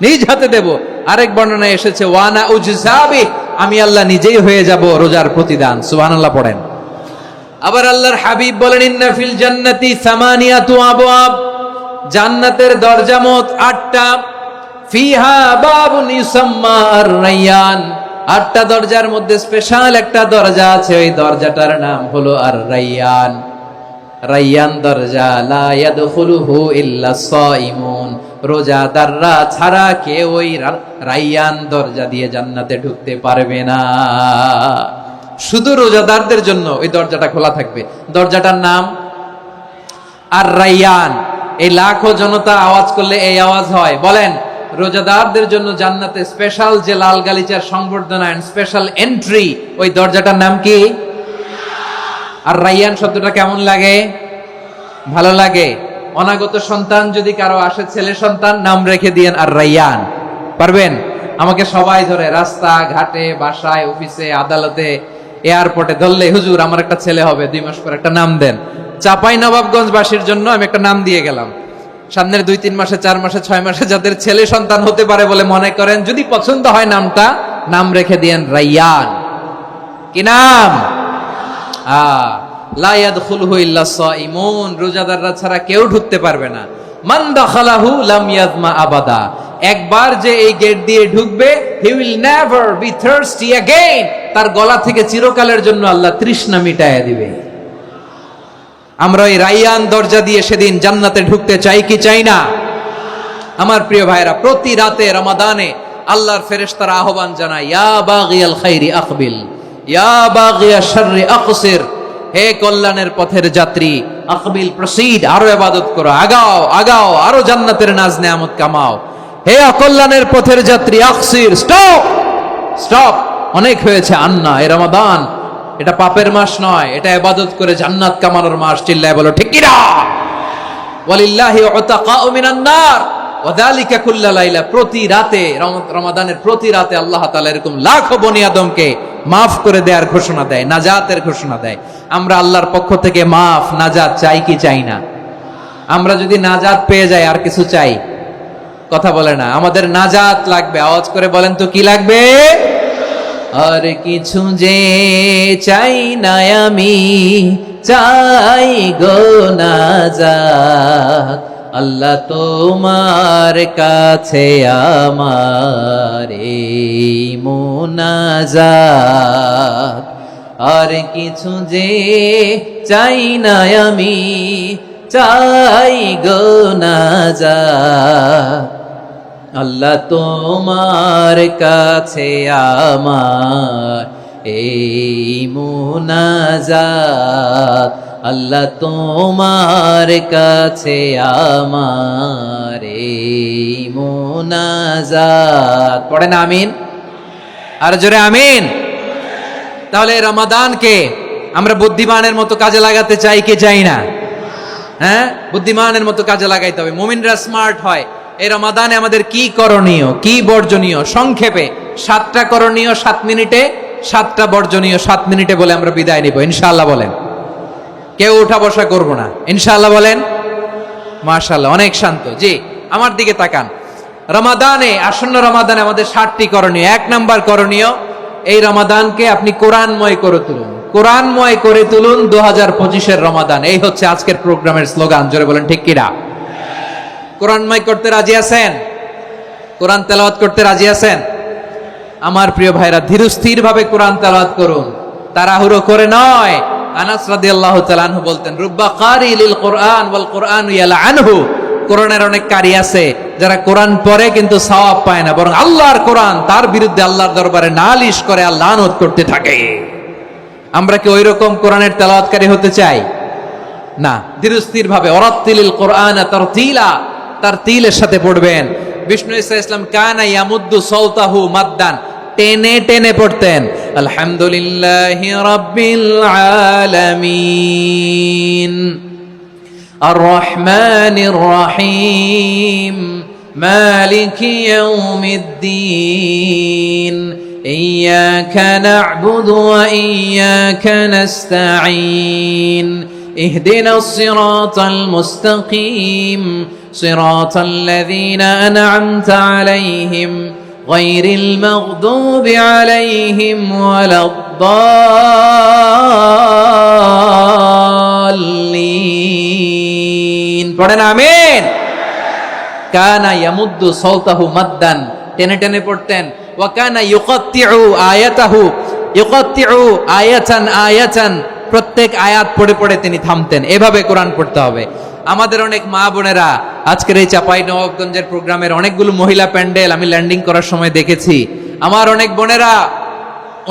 নিজ হাতে দেব। আরেক বর্ণনায় এসেছে ওয়া আনা উজজাবি, আমি আল্লাহ নিজেই হয়ে যাব রোজার প্রতিদান। সুবহানাল্লাহ পড়েন। আবার আল্লাহর হাবিব বলেন ইন্না ফিল জান্নাতি সামানিয়াতু আবওয়াব, জান্নাতের দরজা মোট 8টা। ফিহা বাবুন ইউসাম্মা আর-রায়্যান, 8টা দরজার মধ্যে স্পেশাল একটা দরজা আছে, ওই দরজাটার নাম হলো আর-রায়্যান। রায়্যান দরজা, লা ইয়াদখুলুহু ইল্লা সাইমুন, রোজাদাররা ছাড়া কেউ ওই রায়্যান দরজা দিয়ে জান্নাতে ঢুকতে পারবে না। শুধু রোজাদারদের জন্য ওই দরজাটা খোলা থাকবে। দরজাটার নাম আর-রায়্যান। এই লাখো জনতা আওয়াজ করলে এই আওয়াজ হয়। বলেন, রোজাদারদের জন্য জান্নাতে স্পেশাল যে লাল গালিচার সংবর্ধনা এন্ড স্পেশাল এন্ট্রি, ওই দরজাটার নাম কি? আর রায়্যান শব্দটা কেমন লাগে? ভালো লাগে। অনাগত সন্তান যদি কারো আসে, ছেলে সন্তান, নাম রেখে দিয়েন আর রায়্যান। পারবেন? আমাকে সবাই ধরে রাস্তা ঘাটে, বাসায়, অফিসে, আদালতে, এয়ারপোর্টে ধরলে, হুজুর আমার একটা ছেলে হবে 2 মাস পর, একটা নাম দেন। চাপাই নবাবগঞ্জবাসীর জন্য আমি একটা নাম দিয়ে গেলাম। সামনের 2-3 মাসে, 4 মাসে, 6 মাসে যাদের ছেলে সন্তান হতে পারে বলে মনে করেন, যদি পছন্দ হয় নামটা, নাম রেখে দিয়েন রায়্যান। কি নাম? লা ইয়াদখুলুহু ইল্লা সাইমুন, রোজাদাররা ছাড়া কেউ ঢুকতে পারবে না। মান দাখালাহু লাম ইয়াজমা আবাদা, একবার যে এই গেট দিয়ে ঢুকবে, he will never be thirsty again, তার গলা থেকে চিরকালের জন্য আল্লাহ তৃষ্ণা মিটায়া দিবে। আমরা এই রায়্যান দরজা দিয়ে সেদিন জান্নাতে ঢুকতে চাই কি চাই না? আমার প্রিয় ভাইরা, প্রতি রাতে রমাদানে আল্লাহর ফেরেশতারা আহ্বান জানায়, ইয়া বাগিয়াল খাইরি আকবিল, ইয়া বাগিয়াশ শাররি আকসির, হে কল্যাণের পথের যাত্রী, আকবিল, প্রসিড, আরো ইবাদত করো, আগাও আগাও, আরো জান্নাতের নাজ নেয়ামত কামাও। হে অকল্যাণের পথের যাত্রী, আকসির, স্টপ স্টপ, অনেক হয়েছে। আন্না, এ রমাদান এটা পাপের মাস নয়, এটা ইবাদত করে জান্নাত কামানোর মাস। চিল্লায় বলো ঠিক কি না? ওয়ালিল্লাহি উতাকাউ মিনান নার ওয়া যালিকা কুল্লা লাইলা, প্রতি রাতে, রমাদানের প্রতি রাতে আল্লাহ তাআলা এরকম লাখো বনি আদমকে মাফ করে দেওয়ার ঘোষণা দেয়, নাজাতের ঘোষণা দেয়। আমরা আল্লাহর পক্ষ থেকে মাফ, নাজাত চাই কি চাই না? আমরা যদি নাজাত পেয়ে যাই, আর কিছু চাই? কথা বলে না। আমাদের নাজাত লাগবে। আওয়াজ করে বলেন তো কি লাগবে? আর কিছু যে চাই না আমি, চাই গো নাজাত, আল্লাহ তোমার কাছে আমার এই মুনাজাত। আর কিছু যে চাই না আমি, চাই গো নাজাত, আল্লাহ তোমার কাছে আমার এই মুনাজাত, আল্লাহ তোমার কাছে আমার এই মুনাজাত। পড়েন আমিন, আর জোরে আমিন। তাহলে রমাদানকে আমরা বুদ্ধিমানের মতো কাজে লাগাতে চাই কি চাই না? হ্যাঁ, বুদ্ধিমানের মতো কাজে লাগাইতে হবে। মুমিনরা স্মার্ট হয়। এই রমাদানে আমাদের কি করণীয়, কি বর্জনীয়, সংক্ষেপে 7টা করণীয় 7 মিনিটে, 7টা বর্জনীয় 7 মিনিটে বলে আমরা বিদায় নিব ইনশাআল্লাহ। বলেন কেউ উঠা বসা করব না ইনশাআল্লাহ বলেন। মাশাআল্লাহ, অনেক শান্ত। জি, আমার দিকে তাকান। রমাদানে, আসন্ন রমাদানে আমাদের 7টি করণীয়। 1 নাম্বার করণীয়, এই রমাদানকে আপনি কোরআনময় করে তুলুন। কোরআনময় করে তুলুন 2025-এর রমাদান। এই হচ্ছে আজকের প্রোগ্রামের স্লোগান। জোরে বলেন ঠিক কিনা? কোরআনময় করতে রাজি আছেন? কোরআন তেলাওয়াত করতে রাজি আছেন? আমার প্রিয় ভাইরা, ধীরস্থির ভাবে কোরআন তেলাওয়াত করুন, তাড়াহুড়ো করে নয়। আনাস রাদিয়াল্লাহু তাআলা আনহু বলতেন, রুব্বা কারি লিল কোরআন ওয়াল কোরআন ইয়ালআনহু। কোরআনের অনেক কারি আছে যারা কোরআন পড়ে কিন্তু সওয়াব পায় না, বরং আল্লাহর কোরআন তার বিরুদ্ধে আল্লাহর দরবারে নালিশ করে আর লানত করতে থাকে। আমরা কি ওইরকম কোরআনের তেলাওয়াতকারী হতে চাই? না। ধীরস্থির ভাবে, ওয়ারাত্তিলিল কোরআন তারতিলা, তারতিলের সাথে পড়বেন। বিষ্ণু ঈসা ইসলাম কানা ইয়ামুদ্দু সাওতাহু মাদ্দান, টেনে টেনে পড়তেন। আলহামদুলিল্লাহি রাব্বিল আলামিন আর রহমানির রহিম মালিকি ইয়াউমিদ্দিন ইয়্যাকা না'বুদু ওয়া ইয়্যাকা নাস্তাঈন ইহদিনাস সিরাতাল মুস্তাকিম সিরাতাল লাযীনা আন'আমতা আলাইহিম غير المغضوب عليهم ولا الضالين পড়েন আমিন। কানা ইয়ামুদ্দু সাওতাহু মাদ্দান, টেনে টেনে পড়তেন। ওয়া কানা ইউকাত্তিউ আয়াতাহু, ইউকাত্তিউ আয়াতান আয়াতান, প্রত্যেক আয়াত পড়ে পড়ে তিনি থামতেন। এভাবে কোরআন পড়তে হবে। আমাদের অনেক মা বোনেরা, আজকের এই চাঁপাইনবাবগঞ্জের প্রোগ্রামের অনেকগুলো মহিলা প্যান্ডেল আমি ল্যান্ডিং করার সময় দেখেছি। আমার অনেক বোনেরা,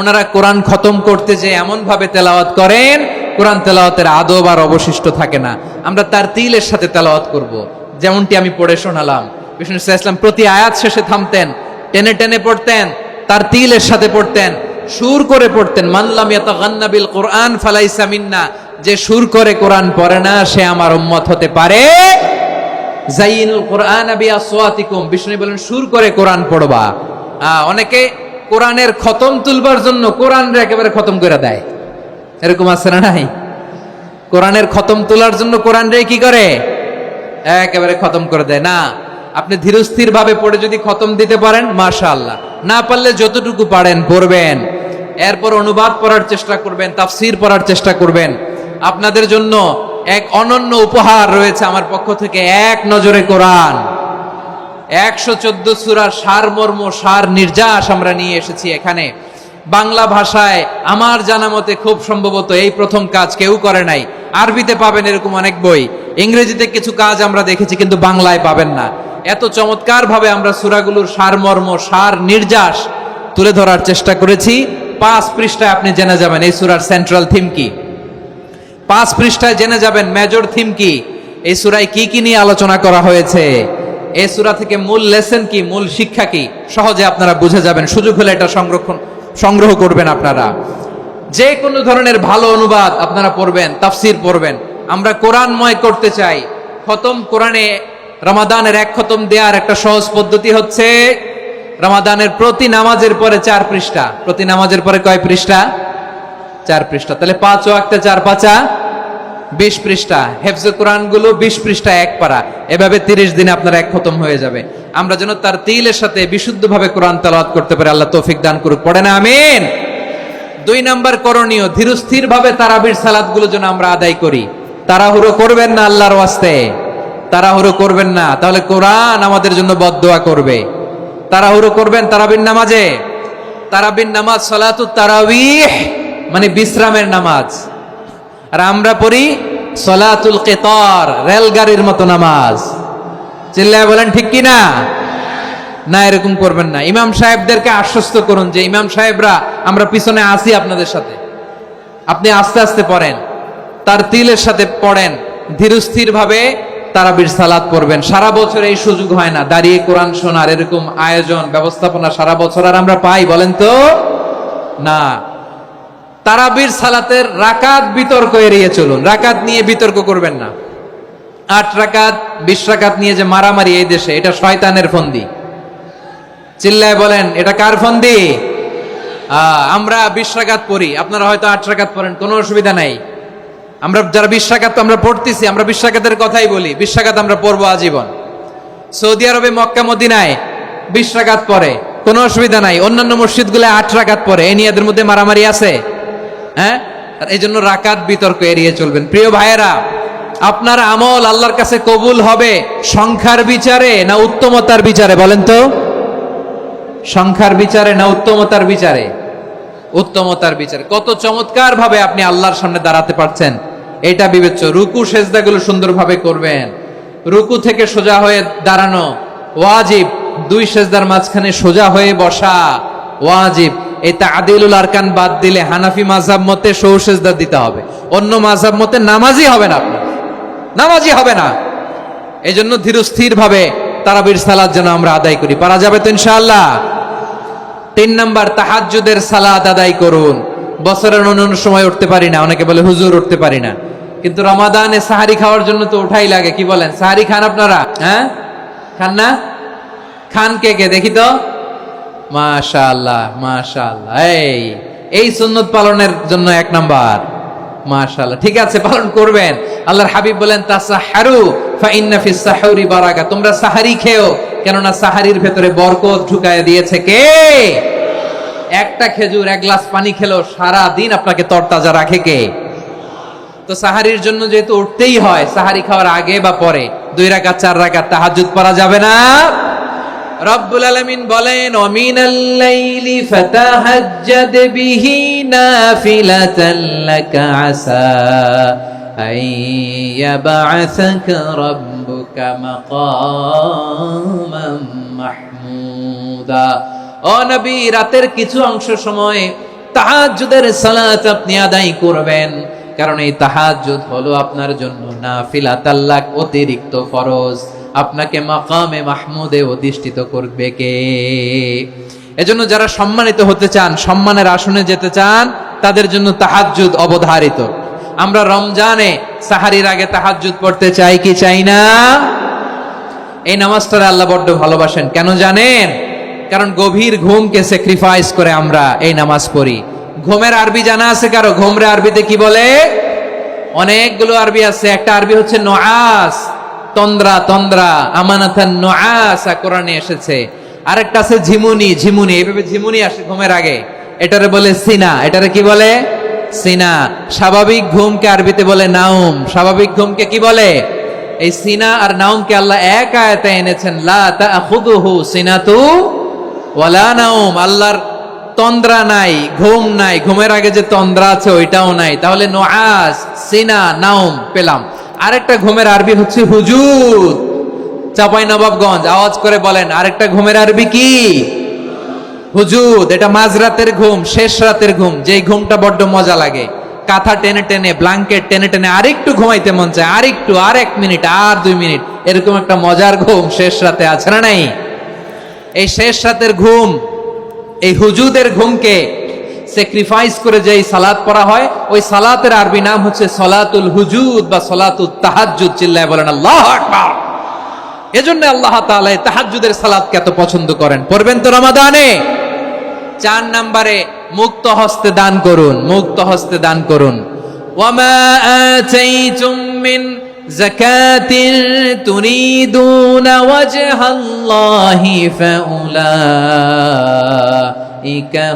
ওনারা কোরআন খতম করতে যে এমন ভাবে তেলাওয়াত করেন, কোরআন তেলাওয়াতের আদব আর অবশিষ্ট থাকে না। আমরা তার তিলের সাথে তেলাওয়াত করব, যেমনটি আমি পড়ে শোনালাম। বিষ্ণু ইসলাম প্রতি আয়াত শেষে থামতেন, টেনে টেনে পড়তেন, তার তিলের সাথে পড়তেন, সুর করে পড়তেন। মানলাম ইয়াতাগান্না বিল কোরআন ফালাইসা মিন্না, যে সুর করে কোরআন পড়ে না সে আমার উম্মত হতে পারে। যাইনুল কোরআন বিআসওয়াতিকুম, বিষ্ণু বলেন সুর করে কোরআন পড়বা। অনেকে কোরআনের খতম তুলবার জন্য কোরআনরে একেবারে খতম করে দেয়, এরকম আছে না নাই? কোরআনের খতম তোলার জন্য কোরআনরে কি করে? একেবারে খতম করে দেয়। না, আপনি ধীরস্থির ভাবে পড়ে যদি খতম দিতে পারেন মাশাআল্লাহ, না পারলে যতটুকু পারেন পড়বেন। এরপর অনুবাদ পড়ার চেষ্টা করবেন, তাফসীর পড়ার চেষ্টা করবেন। আপনাদের জন্য এক অনন্য উপহার রয়েছে আমার পক্ষ থেকে, এক নজরে কোরআন। 114 সূরার সারমর্ম, সার নির্যাস আমরা নিয়ে এসেছি এখানে বাংলা ভাষায়। আমার জানা মতে খুব সম্ভবত এই প্রথম কাজ কেউ করে নাই। আরবিতে পাবেন এরকম অনেক বই, ইংরেজিতে কিছু কাজ আমরা দেখেছি, কিন্তু বাংলায় পাবেন না। এত চমৎকার ভাবে আমরা সূরাগুলোর সারমর্ম, সার নির্যাস তুলে ধরার চেষ্টা করেছি। 5 পৃষ্ঠায় আপনি জেনে যাবেন এই সূরার সেন্ট্রাল থিম কি। 5 পৃষ্ঠায় জেনে যাবেন মেজর থিম কি, এই সূরায় কি কি নিয়ে আলোচনা করা হয়েছে, এই সূরা থেকে মূল লেসন কি, মূল শিক্ষা কি, সহজে আপনারা বুঝে যাবেন। সুযোগ হলে এটা সংগ্রহ করবেন। আপনারা যে কোনো ধরনের ভালো অনুবাদ আপনারা পড়বেন, তাফসীর পড়বেন। আমরা কোরআনময় করতে চাই। খতম কোরআনে রমাদানের 1 খতম দেওয়ার একটা সহজ পদ্ধতি হচ্ছে, রমাদানের প্রতি নামাজের পরে 4 পৃষ্ঠা। প্রতি নামাজের পরে কয় পৃষ্ঠা? 4 পৃষ্ঠা। তাহলে 5 ওয়াক্তে 4 পাঁচা 20 পৃষ্ঠা। হেফজে কোরআন গুলো 20 পৃষ্ঠা, 1 পারা। এভাবে 30 দিনে আপনার 1 খতম হয়ে যাবে। আমরা যেন তার তিলের সাথে বিশুদ্ধভাবে কোরআন তেলাওয়াত করতে পারি, আল্লাহ তৌফিক দান করুক। পড়ে না আমিন। 2 নাম্বার করণীয়, ধীরস্থির ভাবে তারাবির সালাত গুলো যেন আমরা আদায় করি। তাড়াহুড়ো করবেন না, আল্লাহর ওয়াস্তে তাড়াহুড়ো করবেন না, তাহলে কোরআন আমাদের জন্য বদদোয়া করবে। তাড়াহুড়ো করবেন তারাবির নামাজে। তারাবির নামাজ সালাতুত তারাবিহ মানে বিশ্রামের নামাজ, আর আমরা পড়ি সালাতুল কিতার, রেলগাড়ির মতো নামাজ। চিল্লায় বলেন ঠিক কি না? না, এরকম করবেন না। ইমাম সাহেবদেরকে আশ্বস্ত করুন যে ইমাম সাহেবরা আমরা পিছনে আসি আপনাদের সাথে, আপনি আস্তে আস্তে পড়েন, তার তিলের সাথে পড়েন, ধীরস্থির ভাবে তারাবির সালাত পড়বেন। সারা বছর এই সুযোগ হয় না দাঁড়িয়ে কোরআন শোনার, এরকম আয়োজন ব্যবস্থাপনা সারা বছর আর আমরা পাই বলেন তো? না। তারাবির সালাতের রাকাত বিতর্ক এড়িয়ে চলুন, রাকাত নিয়ে বিতর্ক করবেন না। 8 রাকাত 20 রাকাত নিয়ে যে মারামারি এই দেশে, এটা শয়তানের ফন্দি। চিল্লায় বলেন এটা কার ফন্দি? আমরা 20 রাকাত পড়ি, আপনারা হয়তো 8 রাকাত পড়েন, কোনো অসুবিধা নাই। আমরা যারা 20 রাকাত আমরা পড়তেছি, আমরা 20 রাকাতের কথাই বলি, 20 রাকাত আমরা পড়বো আজীবন। সৌদি আরবে মক্কা মদিনায় 20 রাকাত পড়ে, কোনো অসুবিধা নাই। অন্যান্য মসজিদগুলো 8 রাকাত পড়ে, এই নিয়ে এদের মধ্যে মারামারি আছে? হ্যাঁ, এই জন্য রাকাত বিতর্ক এড়িয়ে চলবেন। প্রিয় ভাইয়েরা, আপনার আমল আল্লাহর কাছে কবুল হবে সংখ্যার বিচারে না উত্তমতার বিচারে? বলেন তো, সংখ্যার বিচারে না উত্তমতার বিচারে? উত্তমতার বিচারে। কত চমৎকার ভাবে আপনি আল্লাহর সামনে দাঁড়াতে পারছেন এটা বিবেচ্য। রুকু সেজদাগুলো সুন্দরভাবে করবেন, রুকু থেকে সোজা হয়ে দাঁড়ানো ওয়াজিব, 2 সেজদার মাঝখানে সোজা হয়ে বসা ওয়াজিব। এই তা'দিলুল আরকান বাদ দিলে হানাফি মাযহাব মতে সৌ সেজদা দিতে হবে, অন্য মাযহাব মতে নামাজই হবে না, আপনি নামাজই হবে না। এই জন্য ধীরস্থির ভাবে তারাবির সালাত যেন আমরা আদায় করি। পারা যাবে তো ইনশাআল্লাহ? 3 নাম্বার, তাহাজ্জুদের সালাত আদায় করুন। বছরের অন্যান্য সময় উঠতে পারি না, অনেকে বলে হুজুর উঠতে পারি না, কিন্তু রমাদানে সাহারি খাওয়ার জন্য তো ওঠাই লাগে। কি বলেন, সাহারি খান আপনারা? হ্যাঁ, খান না? খান কে কে দেখি তো? মাশাআল্লাহ মাশাআল্লাহ। এই সুন্নত পালনের জন্য 1 নাম্বার। মাশাআল্লাহ, ঠিক আছে, পালন করবেন। আল্লাহর হাবিব বলেন তাসাহহারু ফা ইন্না ফিস সাহুরি বারাকা, তোমরা সাহারি খেও, কেননা সাহারির ভেতরে বরকত ঢুকায় দিয়েছে কে? একটা খেজুর, 1 গ্লাস পানি খেলো সারা দিন আপনাকে তরতাজা রাখে কে? তো সাহারির জন্য যেহেতু উঠতেই হয়, সাহারি খাওয়ার আগে বা পরে 2 রাকাত 4 রাকাত তাহাজ্জুদ পড়া যাবে না? রব্বুল আলামিন বলেন ওয়ামিনাল লাইলি ফাতাহাজ্জাদ বিহি নাফিলাতান লাকা আসা আইয়াবআসাকা রাব্বুকা মাকামান মাহমুদা। ও নবী, রাতের কিছু অংশ সময় তাহাজ্জুদের সালাত আপনি আদায় করবেন, কারণ এই তাহাজ্জুদ হলো আপনার জন্য নাফিলাতাল লাক, অতিরিক্ত ফরজ। আপনাকে মাকামে মাহমুদে অধিষ্ঠিত করবে কে? এজন্য যারা সম্মানিত হতে চান, সম্মানের আসনে যেতে চান, তাদের জন্য তাহাজ্জুদ অবধারিত। আমরা রমজানে সাহারির আগে তাহাজ্জুদ পড়তে চাই কি চাই না? এই নামাজটা আল্লাহ বড্ড ভালোবাসেন। কেন জানেন? কারণ গভীর ঘুমকে স্যাক্রিফাইস করে আমরা এই নামাজ পড়ি। ঘুমের আরবি জানা আছে কারো? ঘুমরে আরবিতে কি বলে? অনেকগুলো আরবি আছে। একটা আরবি হচ্ছে নুআস, তন্দ্রা, তন্দ্রা, আমানাতান নুআসা কোরআনে এসেছে। আরেকটা আছে ঝিমুনি, ঝিমুনি, এইভাবে ঝিমুনি আসে ঘুমের আগে, এটারে বলে সিনা। এটারে কি বলে? সিনা। স্বাভাবিক ঘুমকে আরবিতে বলে নাউম। স্বাভাবিক ঘুমকে কি বলে? এই সিনা আর নাউমকে আল্লাহ এক আয়াতে এনেছেন, লা তাখুযুহু সিনাতু ওয়ালা নাউম। আল্লাহর তন্দ্রা নাই, ঘুম নাই, ঘুমের আগে যে তন্দ্রা আছে ওইটাও নাই। তাহলে নুআস, সিনা, নাউম পেলাম। আরেকটা ঘুমের আরবি হচ্ছে হুজুদ। চাঁপাইনবাবগঞ্জ আওয়াজ করে বলেন, আরেকটা ঘুমের আরবি কি? হুজুদ। এটা মাঝরাতের ঘুম, শেষ রাতের ঘুম, যেই ঘুমটা বড্ড মজা লাগে। কাঁথা টেনে টেনে, ব্ল্যাঙ্কেট টেনে টেনে আরেকটু ঘুমাইতে মন চায়, আরেকটু, আর 1 মিনিট, আর 2 মিনিট, এরকম একটা মজার ঘুম শেষ রাতে আছে না নাই? এই শেষ রাতের ঘুম, এই হুজুদের ঘুমকে স্যাক্রিফাইস করে যেই সালাত পড়া হয়, ওই সালাতের আরবি নাম হচ্ছে সলাতুল হুজুদ বা সলাতুত তাহাজ্জুদ। চিল্লায় বলেন আল্লাহু আকবার। এজন্য আল্লাহ তাআলা তাহাজ্জুদের সালাতকে এত পছন্দ করেন। পড়বেন তো রমাদানে? 4 নম্বরে মুক্ত হস্তে দান করুন, মুক্ত হস্তে দান করুন। ওয়ামা আতাইতুম মিন যাকাতিন তুরিদুনা ওয়াজহাল্লাহি ফাউলাইকা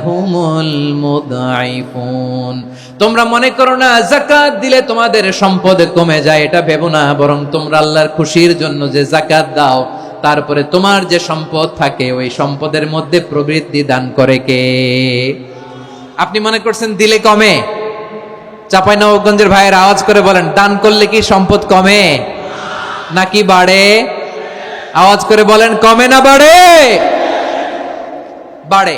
হুমুল মুদঈফুন। তোমরা মনে করো না যাকাত দিলে তোমাদের সম্পদ কমে যায়, এটা ভেবো না, বরং তোমরা আল্লাহর খুশির জন্য যে যাকাত দাও, তারপরে তোমার যে সম্পদ থাকে ওই সম্পদের মধ্যে প্রবৃদ্ধি দান করে কে? আপনি মনে করছেন দিলে কমে? চাঁপাইনবাবগঞ্জের ভাইয়ের আওয়াজ করে বলেন, দান করলে কি সম্পদ কমে নাকি বাড়ে? আওয়াজ করে বলেন, কমে না বাড়ে? বাড়ে।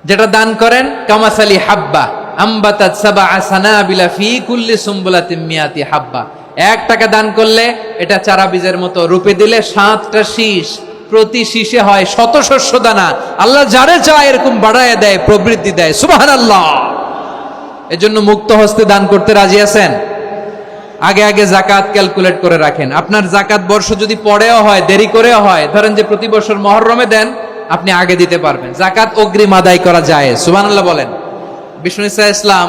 যেটা দান করেন, কামাসালি হাব্বা আম্বাতাত সাবআ সানাবিলা ফি কুল্লি সুম্বুলাতিন মিয়াতি হাব্বা। 1 টাকা দান করলে এটা চারা বীজের মতো, রূপে দিলে 7টা শীষ, প্রতি শীষে হয় 100 শস্য দানা। আল্লাহ যারে চায় এরকম বাড়ায় দেয়, প্রবৃদ্ধি দেয়। সুবহানাল্লাহ। এজন্য মুক্ত হস্তে দান করতে রাজি আছেন? আগে আগে যাকাত ক্যালকুলেট করে রাখেন। আপনার যাকাত বর্ষ যদি পরেও হয়, দেরি করেও হয়, ধরেন যে প্রতি বছর মুহররমে দেন, আপনি আগে দিতে পারবেন। যাকাত অগ্রিম আদায় করা যায়। সুবহানাল্লাহ বলেন। বিষ্ণু ইসা ইসলাম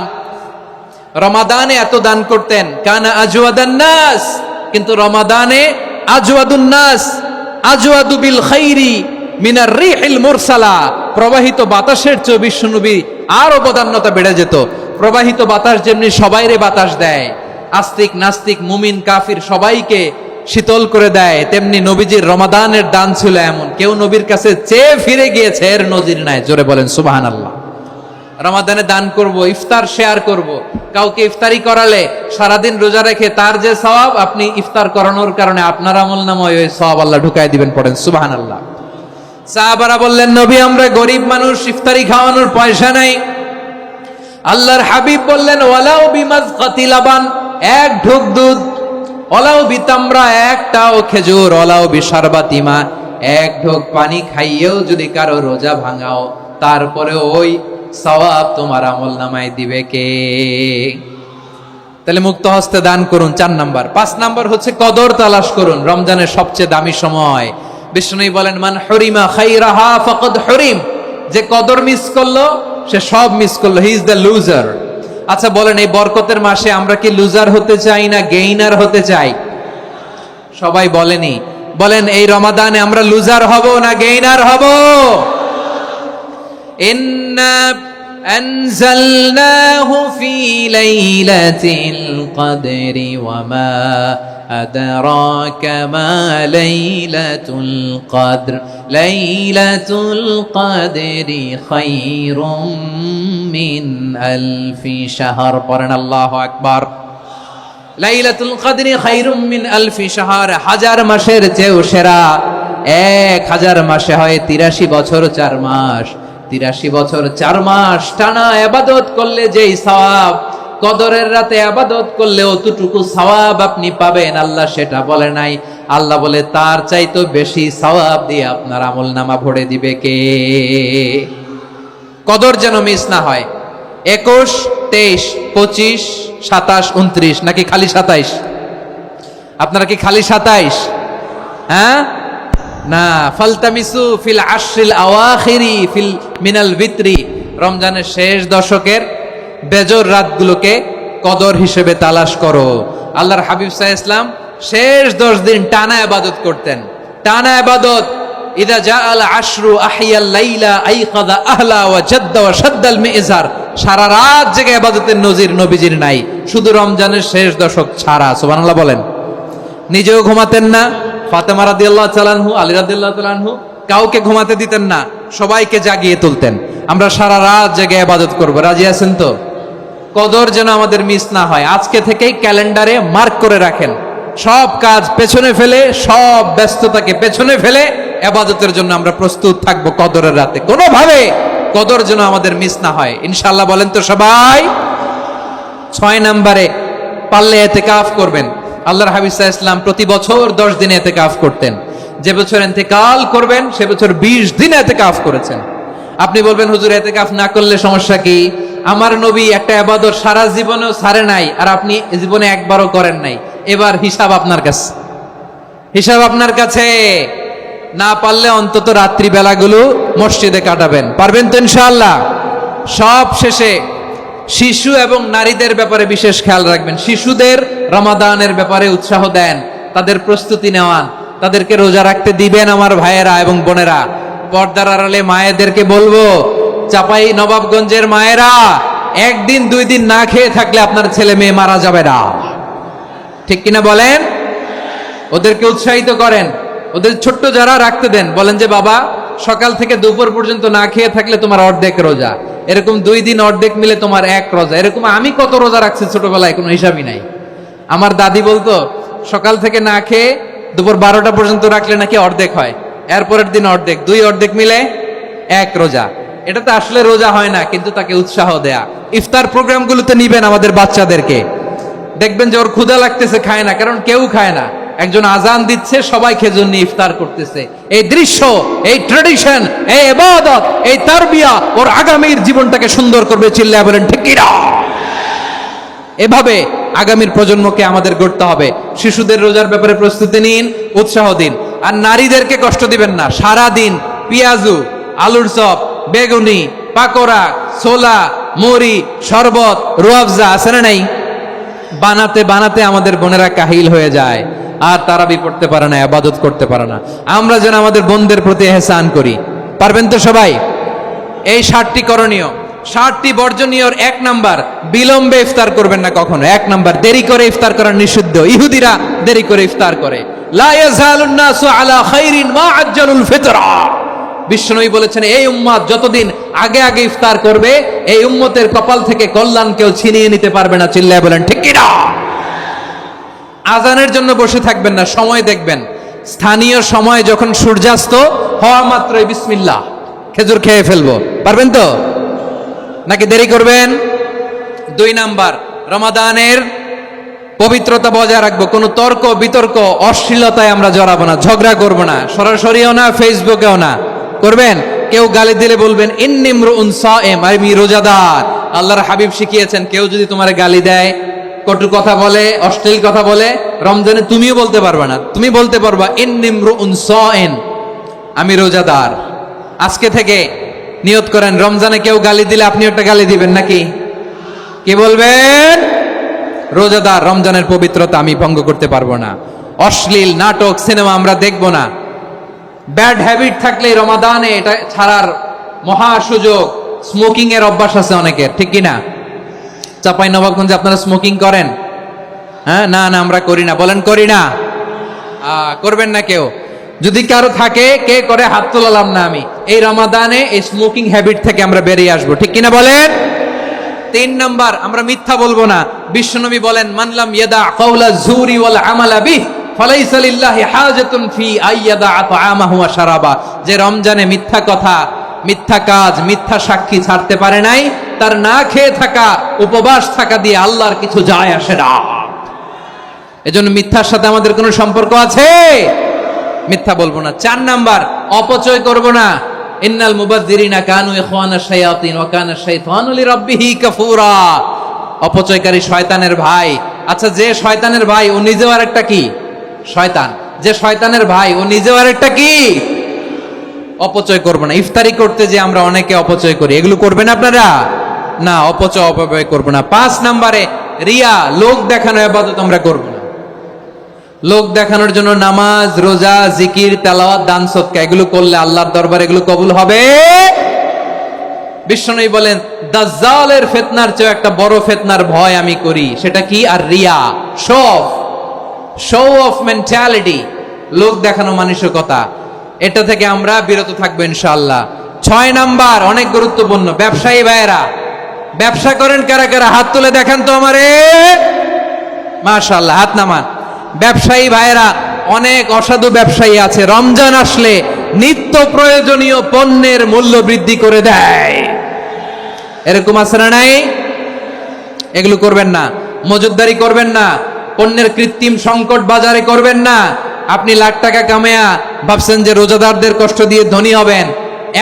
রমাদানে এত দান করতেন, কানা আজওয়াদান নাস, কিন্তু রমাদানে আজওয়াদুন নাস আজওয়াদু বিল খাইরি মিনার রিহিল মুরসালা, প্রবাহিত বাতাসের চেয়ে বিশ্বনবী আরো বদান্যতা বেড়ে যেত। প্রবাহিত বাতাস যেমনি সবাইরে বাতাস দেয়, আস্তিক নাস্তিক মুমিন কাফির সবাইকে শীতল করে দেয়, তেমনি নবীজির রমাদানের দান ছিল এমন, কেউ নবীর কাছে চেয়ে ফিরে গিয়েছে এর নজির নাই। জোরে বলেন সুবহানাল্লাহ। রমাদানে দান করব, ইফতার শেয়ার করব। কাউকে ইফতারি করালে সারাদিন রোজা রেখে তার যে সওয়াব, আপনি ইফতার করানোর কারণে আপনার আমলনামায় ওই সওয়াব আল্লাহ ঢুকায় দিবেন। পড়েন সুবহানাল্লাহ। সাহাবারা বললেন, নবী আমরা গরিব মানুষ, ইফতারি খাওয়ানোর পয়সা নাই। আল্লাহর হাবিব বললেন, ওয়ালাউ বিমাজকাতি লাবান, এক ঢোক দুধ, ওয়ালাউ বিতামরা, একটাও খেজুর, ওয়ালাউ বিশারবাতি মা, এক ঢোক পানি খাইয়েও যদি কারো রোজা ভাঙাও, তারপরে ওই সওয়াব তোমার আমলনামায় দিবে কে? তাহলে মুক্ত হস্তে দান করুন, 4 নাম্বার। 5 নাম্বার হচ্ছে কদর তালাশ করুন। রমজানের সবচেয়ে দামি সময়। বিষ্ণু বলেন, মান হরিমা খাইরাহা ফাকাদ হরিম, যে কদর মিস করলো সে সব মিস করলো, হি ইজ দ্য লুজার। আচ্ছা বলেন, এই বরকতের মাসে আমরা কি লুজার হতে চাই না গেইনার হতে চাই? সবাই বলেনি, বলেন এই রমাদানে আমরা লুজার হব না গেইনার হব? ইন্না আনজালনাহু ফি লাইলাতিল কদরি ওয়া মা আদরাকা মা লাইলাতুল কদর, লাইলাতুল কদরি খায়রুম মিন আলফি শাহর। পড়েন আল্লাহু আকবার। লাইলাতুল কদরি খায়রুম মিন আলফি শাহর, 1000 মাসের চেয়েও সেরা। 1000 মাসে হয় 83 বছর 4 মাস। 83 বছর 4 মাস টানা ইবাদত করলে যেই সওয়াব, কদরের রাতে ইবাদত করলে অতটুকু সওয়াব আপনি পাবেন, আল্লাহ সেটা বলে নাই। আল্লাহ বলে তার চাইতে বেশি সওয়াব দিয়ে আপনার আমলনামা ভরে দিবে কে? কদর যেন মিস না হয়। 21, 23, 25, 27, 29 নাকি খালি 27? আপনারা কি খালি 27? হ্যাঁ না, ফালতামিসু ফিল আশরিল আওয়াখিরি ফিল মিনাল ভিতরি, রমজানের শেষ দশকের বেজর রাতগুলোকে কদর হিসেবে তালাশ করো। আল্লাহর হাবিব সাল্লাল্লাহু আলাইহি ওয়াসাল্লাম শেষ 10 দিন টানা ইবাদত করতেন, টানা ইবাদত। ইদা জাআল আশরু আহিয়াল লাইলা আইকাযা আহলা ওয়া জাদ্দা ওয়া শাদ্দাল মিজার, সারা রাত জেগে ইবাদতের নজির নবীজির নাই, শুধু রমজানের শেষ দশক ছাড়া। সুবহানাল্লাহ বলেন। নিজেও ঘুমাতেন না, ফাতেমা রাদিয়াল্লাহু তাআলা আনহু, আলী রাদিয়াল্লাহু তাআলা আনহু কাউকে ঘুমাতে দিতেন না, সবাইকে জাগিয়ে তুলতেন। আমরা সারা রাত জেগে ইবাদত করব, রাজি আছেন তো? কদর যেন আমাদের মিস না হয়। আজকে থেকেই ক্যালেন্ডারে মার্ক করে রাখেন, সব কাজ পেছনে ফেলে, সব ব্যস্ততাকে পেছনে ফেলে ইবাদতের জন্য আমরা প্রস্তুত থাকবো কদরের রাতে। কোনোভাবে কদর যেন আমাদের মিস না হয়, ইনশাআল্লাহ। বলেন তো সবাই। 6 নম্বরে পারলে ইতিকাফ করবেন। আল্লাহর হাবিব সাল্লাল্লাহু আলাইহি ওয়াসাল্লাম প্রতি বছর 10 দিন ইতিকাফ করতেন। যে বছর ইন্তেকাল করবেন সে বছর 20 দিন ইতিকাফ করেছেন। আপনি বলবেন, হুজুর ইতিকাফ না করলে সমস্যা কি? আমার নবী একটা ইবাদত সারা জীবনেও ছাড়ে নাই, আর আপনি জীবনে একবারও করেন নাই। এবার হিসাব আপনার কাছে, হিসাব আপনার কাছে। না পারলে অন্তত রাত্রি বেলাগুলো মসজিদে কাটাবেন। পারবেন তো ইনশাআল্লাহ? সব শেষে শিশু এবং নারীদের ব্যাপারে বিশেষ খেয়াল রাখবেন। শিশুদের রমাদানের ব্যাপারে উৎসাহ দেন, তাদের প্রস্তুতি নেওয়ান, তাদেরকে রোজা রাখতে দিবেন। আমার ভাইয়েরা এবং বোনেরা, পর্দার আড়ালে মায়েদেরকে বলবো, চাপাই নবাবগঞ্জের মায়েরা, 1 দিন 2 দিন না খেয়ে থাকলে আপনার ছেলে মেয়ে মারা যাবে না, ঠিক কিনা বলেন? ওদেরকে উৎসাহিত করেন, ওদের ছোট্ট যারা রাখতে দেন, বলেন যে বাবা সকাল থেকে দুপুর পর্যন্ত না খেয়ে থাকলে তোমার অর্ধেক রোজা, এরকম 2 দিন অর্ধেক মিলে তোমার 1 রোজা। এরকম আমি কত রোজা রাখছি ছোটবেলায়, কোনো হিসাবই নাই। আমার দাদি বলতো সকাল থেকে না খেয়ে দুপুর 12টা পর্যন্ত রাখলে নাকি অর্ধেক হয়, এরপরের দিন অর্ধেক, 2 অর্ধেক মিলে 1 রোজা। এটা তো আসলে রোজা হয় না, কিন্তু তাকে উৎসাহ দেয়া। ইফতার প্রোগ্রামগুলোতে নিবেন আমাদের বাচ্চাদেরকে, দেখবেন যে ওর ক্ষুধা লাগতেছে, খায় না, কারণ কেউ খায় না। একজন আজান দিচ্ছে, সবাই খেজুর নিয়ে ইফতার করতেছে। এই দৃশ্য, এই ট্র্যাডিশন, এই ইবাদত, এই তারবিয়া ওর আগামীর জীবনটাকে সুন্দর করবে। চিল্লায়া বলেন ঠিক কিনা? এভাবে আগামীর প্রজন্মকে আমাদের গড়তে হবে। শিশুদের রোজার ব্যাপারে প্রস্তুতি নিন, উৎসাহ দিন। আর নারীদেরকে কষ্ট দিবেন না। সারা দিন পেঁয়াজু, আলুর চপ, বেগুনি, পাকোড়া, ছোলা, মুড়ি, শরবত, রুয়াবজা আছে না নাই? বানাতে বানাতে আমাদের বোনেরা কাহিল হয়ে যায়, আর তারাবি পড়তে পারে না, ইবাদত করতে পারে না। আমরা যেন আমাদের বোনদের প্রতি ইহসান করি। পারবেন তো সবাই? এই 60টি করণীয়, 60টি বর্জনীয়র 1 নাম্বার, বিলম্বে ইফতার করবেন না কখনো। 1 নাম্বার, দেরি করে ইফতার করা নিষিদ্ধ। ইহুদিরা দেরি করে ইফতার করে। লা ইয়াজালুন নাসু আলা খাইরিন মা আজ্জালুল ফিতরা। বিশ্বনবী বলেছেন, এই উম্মত যতদিন আগে আগে ইফতার করবে, এই উম্মতের কপাল থেকে কল্যাণ কেউ ছিনিয়ে নিতে পারবে না। চিল্লায় বলেন ঠিক কি না? আজানের জন্য বসে থাকবেন না, সময় দেখবেন। স্থানীয় সময় যখন সূর্যাস্ত হওয়া মাত্রই বিসমিল্লাহ, খেজুর খেয়ে ফেলবো। পারবেন তো নাকি দেরি করবেন? 2 নাম্বার, রমাদানের পবিত্রতা বজায় রাখবো। কোনো তর্ক বিতর্ক অশ্লীলতায় আমরা জড়াবো না, ঝগড়া করবো না, সরাসরিও না, ফেসবুকেও না। করবেন? কেউ গালি দিলে বলবেন ইন্নী ইমরুউন সায়েম, আমি রোজাদার। আল্লাহর হাবিব শিখিয়েছেন, কেউ যদি তোমার গালি দেয়, কটু কথা বলে, অশ্লীল কথা বলে, রমজানে তুমিও বলতে পারবে না। তুমি বলতে পারবা ইন্নী ইমরুউন সায়েম, আমি রোজাদার। আজকে থেকে নিয়ত করেন, রমজানে কেউ গালি দিলে আপনি একটা গালি দিবেন নাকি? কি বলবেন? রোজাদার, রমজানের পবিত্রতা আমি ভঙ্গ করতে পারবো না। অশ্লীল নাটক, সিনেমা আমরা দেখবো না। ব্যাড হ্যাবিট থাকলে রমাদানে এটা ছাড়ার মহা সুযোগ। স্মোকিং এর অভ্যাস আছে অনেকের, ঠিক কি না? চাঁপাইনবাবগঞ্জে আপনারা স্মোকিং করেন? হ্যাঁ, না না আমরা করি না। বলেন করি না? করবেন না কেউ? যদি কারো থাকে, কে করে হাত তোলালাম না আমি। এই রমাদানে এই স্মোকিং হ্যাবিট থেকে আমরা বেরিয়ে আসবো, ঠিক কিনা বলেন? 3 নাম্বার, আমরা মিথ্যা বলবো না। বিশ্বনবী বলেন, মানলাম ইয়াদা কাওলা যুরি ওয়াল আমালা বিহ ফালাইসা লিল্লাহি হাজাতুন ফি আইয়াদা তাআমাহু ওয়া শারাবা। যে রমজানে মিথ্যা কথা, মিথ্যা কাজ, মিথ্যা সাক্ষী ছাড়তে পারে নাই, তার না খেয়ে থাকা, উপবাস থাকা দিয়ে আল্লাহর কিছু যায় আসে না। এজন্য মিথ্যার সাথে আমাদের কোনো সম্পর্ক আছে? মিথ্যা বলবো না। 4 নাম্বার, অপচয় করব না। ইন্নাল মুবাযযিরিনা কানু ইখওয়ানাশ শায়াতিন ওয়া কানা শাইতানু লিরাব্বিহি কাফুরা। অপচয়কারী শয়তানের ভাই। আচ্ছা, যে শয়তানের ভাই ও নিজেও আরেকটা কি? শয়তান। যে শয়তানের ভাই ও নিজেও আরেকটা কি? অপচয় করব না। ইফতারি করতে যে আমরা অনেকে অপচয় করি, এগুলো করবেন আপনারা? না, অপচয় অপব্যয় করব না। 5 নাম্বারে, রিয়া, লোক দেখানো ইবাদত আমরা করব না। লোক দেখানোর জন্য নামাজ, রোজা, জিকির, তেলাওয়াত, দান, সদকা এগুলো করলে আল্লাহর দরবারে এগুলো কবুল হবে? বিশ্বনবী বলেন, দাজ্জালের ফিতনার চেয়ে একটা বড় ফিতনার ভয় আমি করি। সেটা কি? আর রিয়া, শো অফ মেন্টালিটি, লোক দেখানো মানসিকতা। এটা থেকে আমরা বিরত থাকবো ইনশাআল্লাহ। 6 নাম্বার, অনেক গুরুত্বপূর্ণ। ব্যবসায়ী ভাইয়েরা, ব্যবসা করেন কারা কারা? হাত তুলে দেখান তো আমারে। মাশাআল্লাহ, হাত নামান। ব্যবসায়ী ভাইয়েরা, অনেক অসাধু ব্যবসায়ী আছে, রমজান আসলে নিত্য প্রয়োজনীয় পণ্যের মূল্য বৃদ্ধি করে দেয়। এরকম আছে না নাই? এগুলো করবেন না। মজুদদারি করবেন না। পণ্যের কৃত্রিম সংকট বাজারে করবেন না। আপনি লাখ টাকা কামায়া ভাবছেন যে রোজাদারদের কষ্ট দিয়ে ধনী হবেন।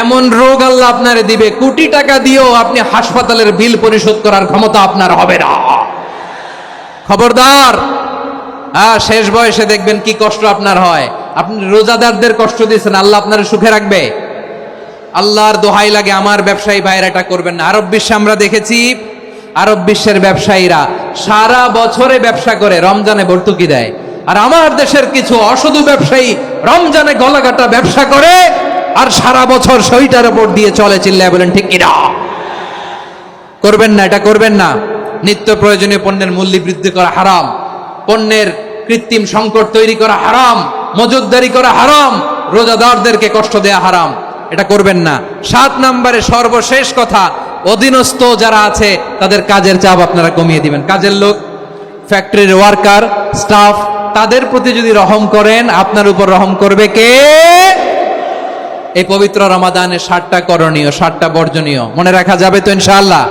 এমন রোগ আল্লাহ আপনারে দিবে, কোটি টাকা দিয়েও আপনি হাসপাতালের বিল পরিশোধ করার ক্ষমতা আপনার হবে না। খবরদার। শেষ বয়সে দেখবেন কি কষ্ট আপনার হয়। আপনি রোজাদারদের কষ্ট দিয়েছেন, আল্লাহ আপনার সুখে রাখবে? আল্লাহর দোহাই লাগে, আমার ব্যবসায়ী ভাইয়েরা এটা করবেন না। আরব বিশ্বে আমরা দেখেছি, আরব বিশ্বের ব্যবসায়ীরা সারা বছরে ব্যবসা করে, রমজানে ভর্তুকি দেয়। আর আমার দেশের কিছু অসাধু ব্যবসায়ী রমজানে গলাকাটা ব্যবসা করে আর সারা বছর সইটার উপর দিয়ে চলে। চিল্লায় বলেন ঠিক কিনা? করবেন না, এটা করবেন না। নিত্য প্রয়োজনীয় পণ্যের মূল্য বৃদ্ধি করা হারাম, পণ্যের কৃত্রিম সংকট তৈরি করা হারাম, মজুদদারি করা হারাম, রোজাদারদেরকে কষ্ট দেয়া হারাম। এটা করবেন না। 7 নম্বরে সর্বশেষ কথা, অধীনস্থ যারা আছে তাদের কাজের চাপ আপনারা কমিয়ে দিবেন। কাজের লোক, ফ্যাক্টরির ওয়ার্কার, স্টাফ, তাদের প্রতি যদি রহম করেন, আপনার উপর রহম করবে কে? এই পবিত্র রমাদানে 7টা করণীয়, 7টা বর্জনীয় মনে রাখা যাবে তো ইনশাআল্লাহ?